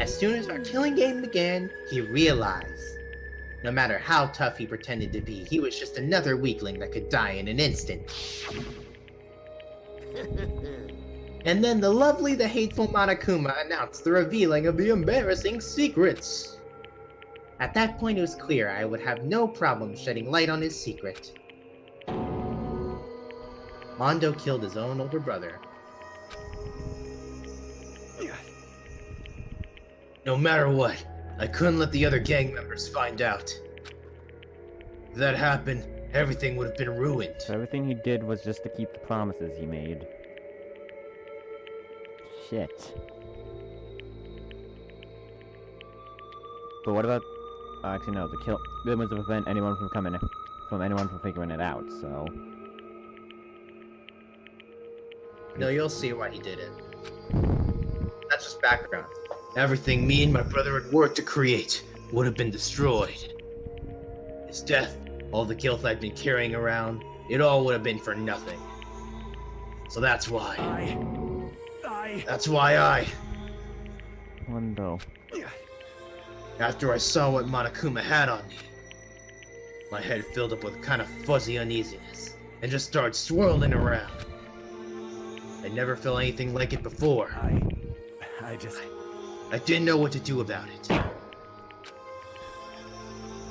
as soon as our killing game began, he realized, no matter how tough he pretended to be, he was just another weakling that could die in an instant. And then the lovely, the hateful Monokuma announced the revealing of the embarrassing secrets. At that point, it was clear I would have no problem shedding light on his secret. Mondo killed his own older brother. No matter what, I couldn't let the other gang members find out. If that happened, everything would have been ruined. So everything he did was just to keep the promises he made. Shit. But what about... actually, no, the kill... It was to prevent anyone from figuring it out, so... No, you'll see why he did it. That's just background. Everything me and my brother had worked to create would have been destroyed. His death, all the guilt I'd been carrying around, it all would have been for nothing. So that's why. That's why I... Mondo. After I saw what Monokuma had on me, my head filled up with kind of fuzzy uneasiness, and just started swirling around. I never felt anything like it before. I didn't know what to do about it.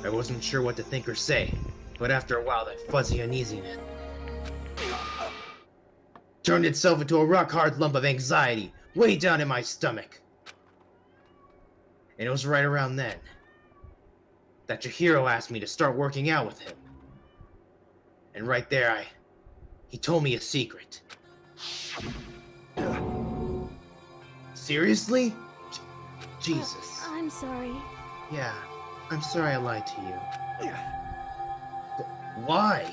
I wasn't sure what to think or say, but after a while that fuzzy uneasiness turned itself into a rock-hard lump of anxiety way down in my stomach. And it was right around then that Chihiro asked me to start working out with him. And right there, he told me a secret. Seriously? Jesus. I'm sorry. Yeah, I'm sorry I lied to you. Why?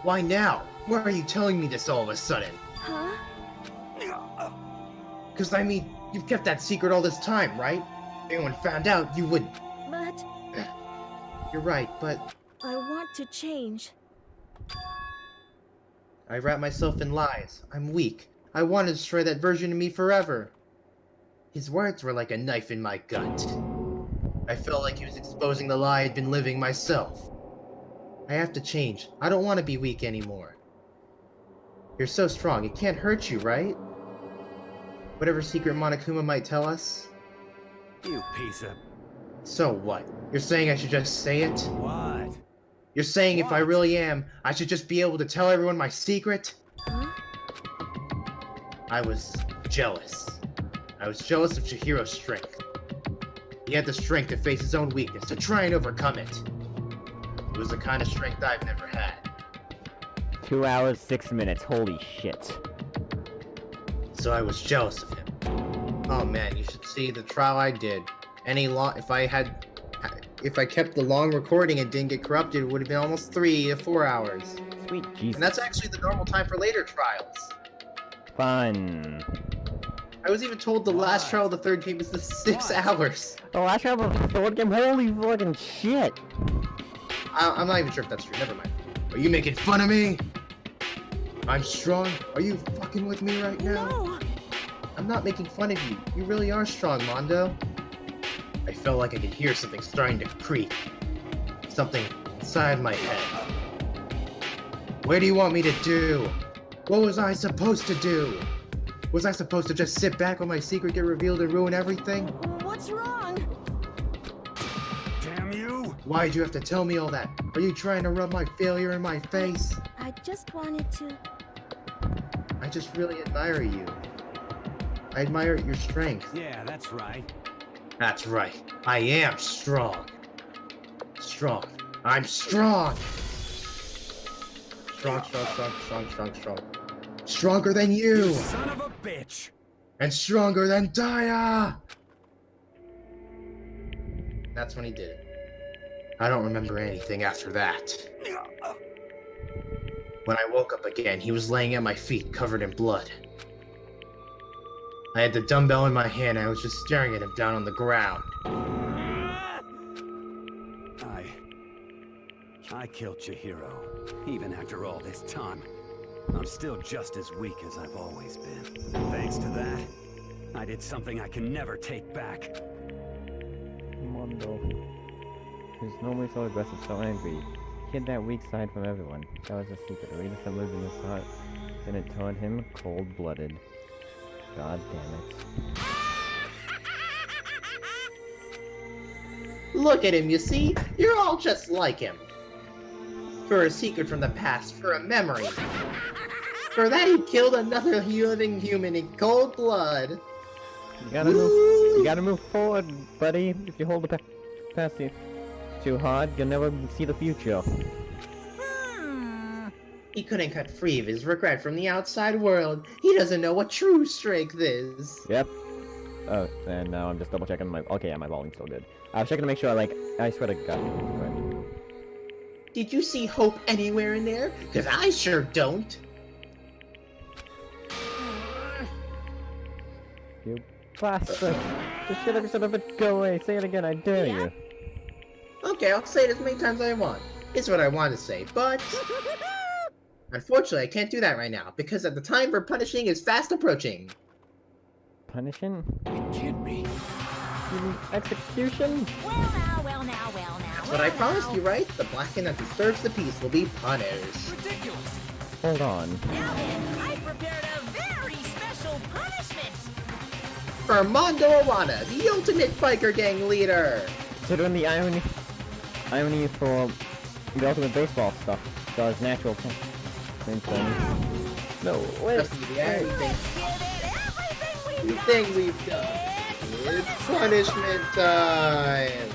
Why now? Why are you telling me this all of a sudden? Huh? Because, I mean, you've kept that secret all this time, right? If anyone found out, you would... But... You're right, but... I want to change. I wrap myself in lies. I'm weak. I want to destroy that version of me forever. His words were like a knife in my gut. I felt like he was exposing the lie I'd been living myself. I have to change. I don't want to be weak anymore. You're so strong, it can't hurt you, right? Whatever secret Monokuma might tell us. You piece of... So what? You're saying I should just say it? What? You're saying if I really am, I should just be able to tell everyone my secret? Huh? I was jealous. I was jealous of Chihiro's strength. He had the strength to face his own weakness, to try and overcome it. It was the kind of strength I've never had. 2 hours, 6 minutes, holy shit. So I was jealous of him. Oh man, you should see the trial I did. If I kept the long recording and didn't get corrupted, it would have been almost 3 to 4 hours. Sweet Jesus. And that's actually the normal time for later trials. Fun. I was even told the last trial of the third game was the 6 hours. The last trial of the third game? Holy fucking shit. I'm not even sure if that's true, never mind. Are you making fun of me? I'm strong? Are you fucking with me right now? No! I'm not making fun of you. You really are strong, Mondo. I felt like I could hear something starting to creak. Something inside my head. What do you want me to do? What was I supposed to do? Was I supposed to just sit back when my secret get revealed and ruin everything? What's wrong? Damn you! Why'd you have to tell me all that? Are you trying to rub my failure in my face? I just wanted to... I just really admire you. I admire your strength. Yeah, that's right. That's right. I am strong. Strong. I'm strong! Strong. Stronger than you! Son of a bitch! And stronger than Daya! That's when he did it. I don't remember anything after that. When I woke up again, he was laying at my feet, covered in blood. I had the dumbbell in my hand, and I was just staring at him down on the ground. I killed Chihiro, even after all this time. I'm still just as weak as I've always been. And thanks to that, I did something I can never take back. Mondo. He's normally so aggressive, so angry. He hid that weak side from everyone. That was a secret. Arena still lived in his heart. and it turned him cold-blooded. God damn it. Look at him, you see? You're all just like him. For a secret from the past, for a memory. For that he killed another living human in cold blood. You gotta move forward, buddy. If you hold the past too hard, you'll never see the future. He couldn't cut free of his regret from the outside world. He doesn't know what true strength is. Yep. Oh, and now I'm just double checking my. Okay, yeah, my volume's still good. I was checking to make sure, like, I swear to God. Did you see hope anywhere in there? Because I sure don't. You bastard! Just shut up, son of a go away. Say it again, I dare you. Okay, I'll say it as many times as I want. It's what I want to say, but... Unfortunately, I can't do that right now, because the time for punishing is fast approaching. Punishing? It can't be. You mean execution? Well now, well now, well now. That's what I promised you, right? The Blacken that disturbs the peace will be punished. Ridiculous. Hold on. Now then, I prepared a very special punishment. For Mondo Awana, the ultimate biker gang leader! Considering the irony for the ultimate baseball stuff, does natural no, wait. Trust me, the irony Let's give it everything we've got. thing we've done. It's punishment time!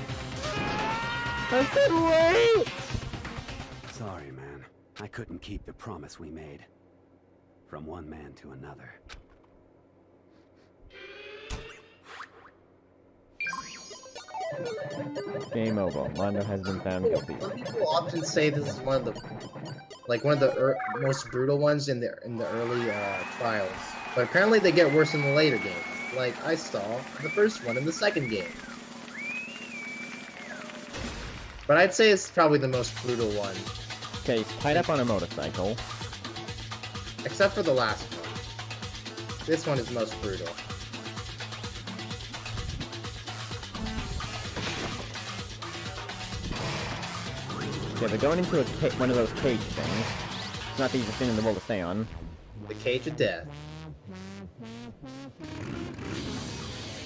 I said wait! Sorry, man. I couldn't keep the promise we made. From one man to another. Game over. Mondo has been found guilty. People often say this is one of the most brutal ones in the early trials, but apparently they get worse in the later games. Like I saw the first one in the second game. But I'd say it's probably the most brutal one, Okay, he's tied up on a motorcycle. except for the last one. This one is most brutal. Yeah, they're going into one of those cage things. It's not the easiest thing in the world to stay on. The cage of death.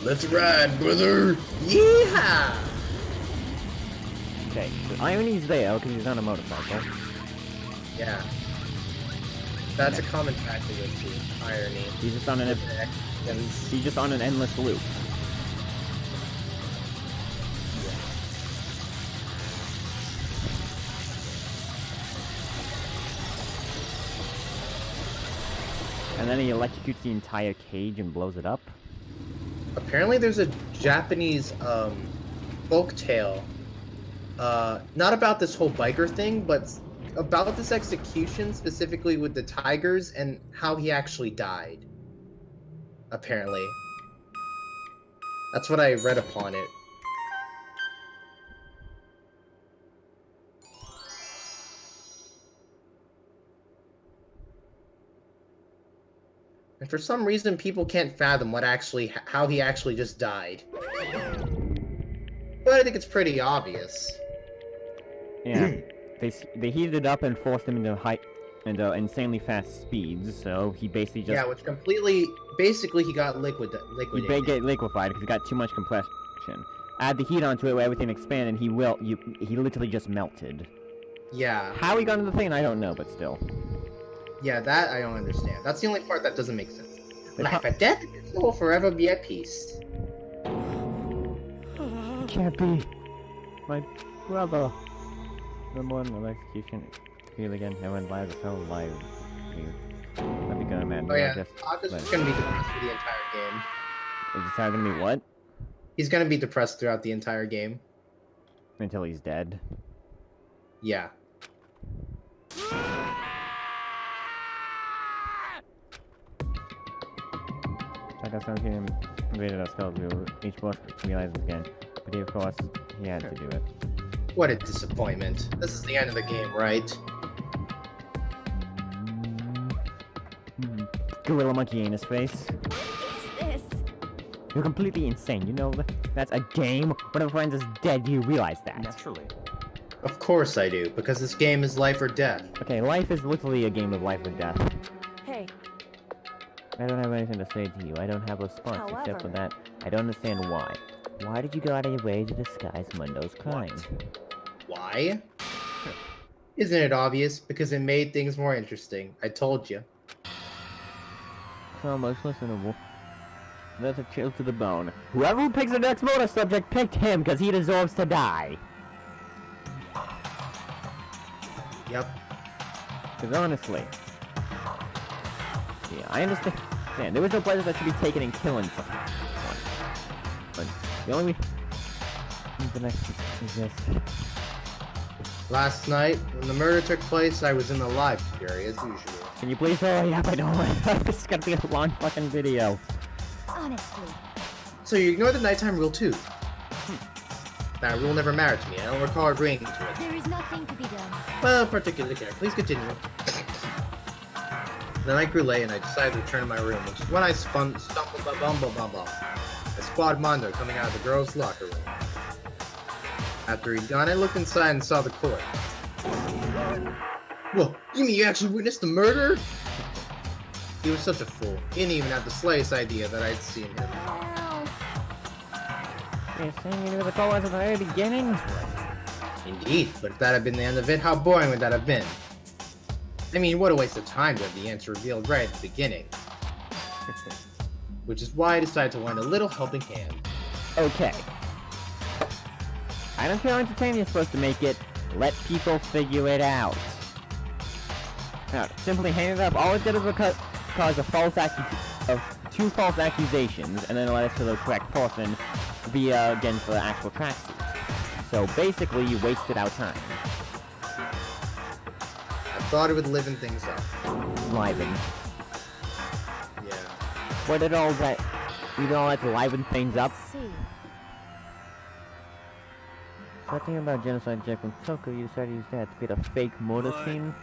Let's ride, brother! Yeehaw! Okay, the irony's there because he's on a motorcycle. Yeah. That's a common factor with the irony. He's just on an And he's just on an endless loop. And then he electrocutes the entire cage and blows it up. apparently there's a Japanese folk tale, not about this whole biker thing, but about this execution specifically with the tigers and how he actually died. Apparently. That's what I read upon it. And for some reason, people can't fathom how he actually just died. But I think it's pretty obvious. Yeah, they heated it up and forced him into insanely fast speeds. So he basically just Yeah, which basically he got liquidated. he get liquefied because he got too much compression. Add the heat onto it where everything expanded, he literally just melted. Yeah. How he got into the thing, I don't know, but still. Yeah, that I don't understand. That's the only part that doesn't make sense. They Life and death, your soul will forever be at peace. It can't be. My brother. Number one of execution. Feel again. No one lives so live. I'd be gonna man. Oh yeah, Just Aka's gonna be depressed for the entire game. Is this gonna be what? He's gonna be depressed throughout the entire game. Until he's dead. Yeah. Like I said, he invaded our skulls. We were each both realized this again. But he, of course, he had to do it. What a disappointment. This is the end of the game, right? Gorilla monkey in his face. What is this? You're completely insane. You know that's a game. One of our friends is dead. Do you realize that? Naturally. Of course I do, because this game is life or death. Okay, life is literally a game of life or death. Hey, I don't have anything to say to you. I don't have a response, except for However- that I don't understand why. Why did you go out of your way to disguise Mundo's crime? Why? Isn't it obvious? Because it made things more interesting. I told you. It's almost listenable. That's a chill to the bone. Whoever picks the next motor subject picked him because he deserves to die. Yep. Because honestly, yeah, I understand. Man, there was no pleasure that should be taken in killing someone. But the only reason I exist. Last night, when the murder took place, I was in the library as usual. Can you please hurry up? I don't want this is gonna be a long fucking video. Honestly, So you ignore the nighttime rule too? That rule never mattered to me. I don't recall agreeing to it. there is nothing to be done. Well, particularly care. Please continue. The night grew late and I decided to return to my room, which is when I stumbled a squad Mondo coming out of the girls' locker room. After he'd gone, I looked inside and saw the court. Whoa, you mean you actually witnessed the murder? He was such a fool. He didn't even have the slightest idea that I'd seen him. You're saying you knew the call was at the very beginning? Indeed, but if that had been the end of it, how boring would that have been? I mean, what a waste of time to have the answer revealed right at the beginning. Which is why I decided to lend a little helping hand. Okay. I don't care how entertaining you're supposed to make it. Let people figure it out. Now, simply hang it up. All it did was cause two false accusations, and then led us to the correct person via against the actual tracksuit. So basically, you wasted our time. I thought it would liven things up. Liven. Yeah. What did all that? You did all that to liven things up? Let's see. Talking about genocide Jack from Toko, you decided to use that to create a fake murder scene?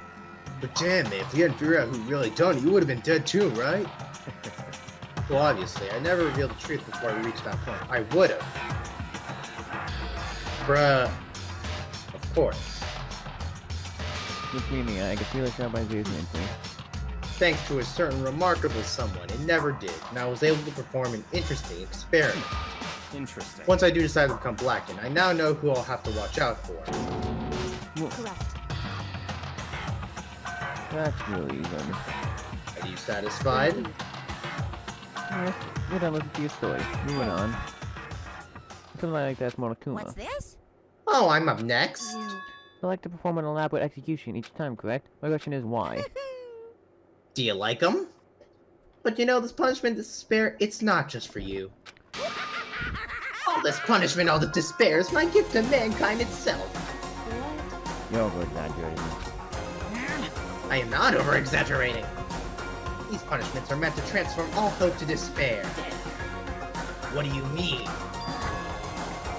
But damn it, if you hadn't figured out who really done it, you would have been dead too, right? Well, obviously, I never revealed the truth before we reached that point. I would have. Bruh. Of course. Which meaning I could really sure by his reasoning. Thanks to a certain remarkable someone, it never did, and I was able to perform an interesting experiment. Interesting. Once I do decide to become Blackened, I now know who I'll have to watch out for. Correct. That's really good. Are you satisfied? Yes, we're done with your story. Moving on. Something like that's Monokuma. What's this? Oh, I'm up next. I like to perform an elaborate execution each time, correct? My question is why? Do you like them? But you know, this punishment, this despair, it's not just for you. All this punishment, all the despair is my gift to mankind itself. You're over-exaggerating. I am not over-exaggerating. These punishments are meant to transform all hope to despair. What do you mean?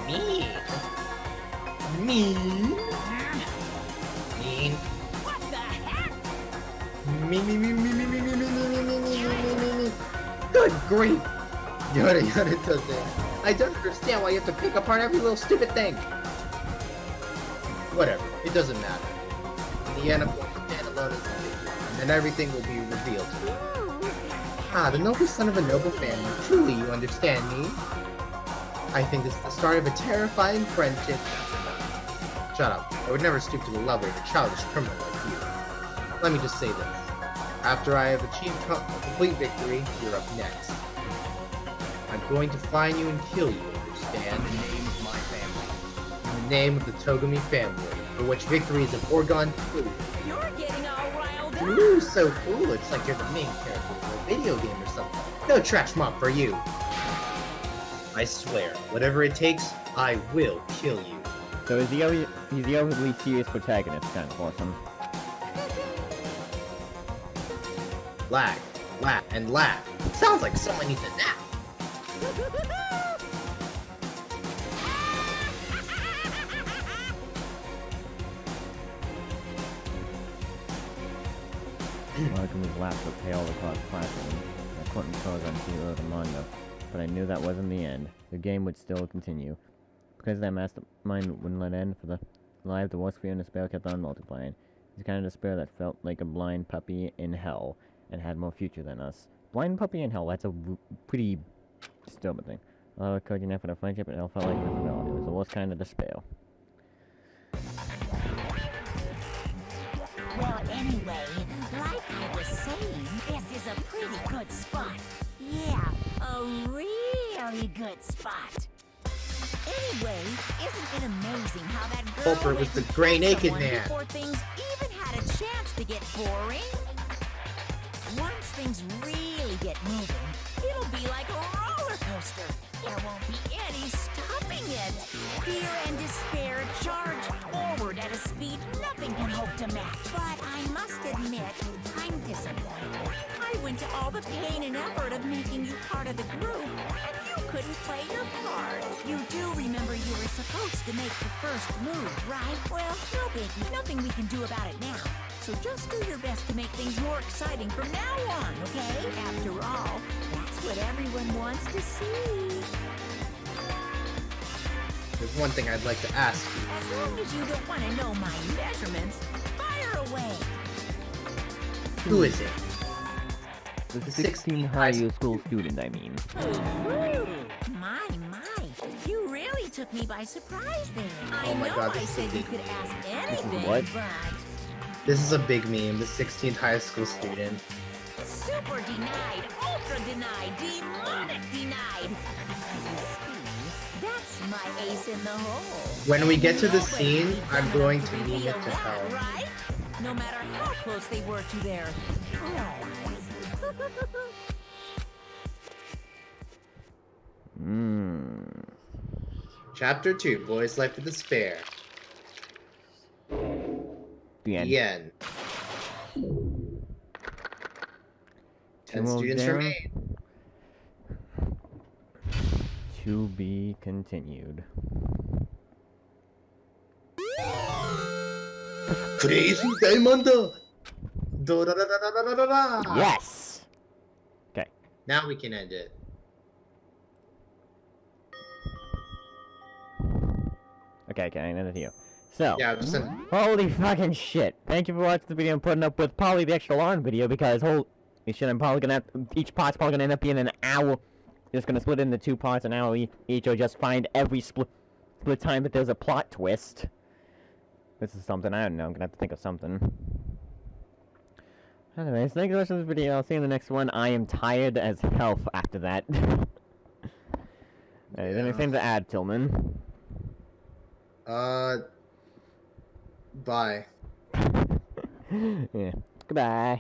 Mean? Mean? Mean? What the heck? Me. Good grief! Yada yada doesn't. I don't understand why you have to pick apart every little stupid thing. Whatever, it doesn't matter. In the end, I'm going to stand alone as a figure, and then everything will be revealed to me. Ah, the noble son of a noble family. Truly, you understand me. I think this is the start of a terrifying friendship. Shut up. I would never stoop to the level of a childish criminal like you. Let me just say this. After I have achieved complete victory, you're up next. I'm going to find you and kill you, understand? In the name of my family. In the name of the Togami family, for which victory is a foregone conclusion. You're getting all riled up. Ooh, so cool. It's like you're the main character of a video game or something. No trash mob for you. I swear, whatever it takes, I will kill you. So he's the overly serious protagonist, kind of awesome. Laugh, laugh, and laugh. Sounds like someone needs a nap. Welcome laughed to pale across the classroom. I couldn't close on Zero the manga, but I knew that wasn't the end. The game would still continue. Because that mastermind wouldn't let end for the life, the worst fear and despair kept on multiplying. It's the kind of despair that felt like a blind puppy in hell, and had more future than us. Blind puppy in hell. That's a pretty stupid thing. I was coaching for the friendship, and it all felt like invisibility. It was the worst kind of despair. Well, anyway, like I was saying, this is a pretty good spot. Yeah, a really good spot. Anyway, isn't it amazing how that girl Culprit was went the to gray kill naked someone man. before things even had a chance to get boring? Once things really get moving, it'll be like a roller coaster. There won't be any stopping it. Fear and despair charge forward at a speed nothing can hope to match. But I must admit, I'm disappointed. I went to all the pain and effort of making you part of the group, and you couldn't play your part. You do remember you were supposed to make the first move, right? Well, no biggie. Nothing we can do about it now. So just do your best to make things more exciting from now on, okay? After all, that's what everyone wants to see. There's one thing I'd like to ask you. As long as you don't want to know my measurements, fire away. Who is it? The 16 high school student, I mean. My, you really took me by surprise there. Oh my God, I this is said a you big could ask This is anything, what? but This is a big meme. The 16th high school student. super denied, ultra denied, demonic denied. That's my ace in the hole. When we get to the Nobody scene, needs I'm someone going to to meme reveal it to that, hell. right? No matter how close they were to their Chapter 2, Boy's Life of Despair. The end. The end. 10 Well, students there- remain. To be continued. Crazy Diamond! Da-da-da-da-da-da-da-da. Yes! Okay. Now we can end it. Okay, I ended it here. So, Yeah, just a... holy fucking shit. Thank you for watching the video and putting up with probably the extra long video because holy shit, I'm probably gonna have, each part's probably gonna end up being an hour. Just gonna split it into 2 parts, an hour each, or just find every split time that there's a plot twist. This is something, I don't know, I'm gonna have to think of something. Anyways, thank you for watching this video, I'll see you in the next one. I am tired as hell after that. Anything to add, Tillman? Bye. Yeah. Goodbye.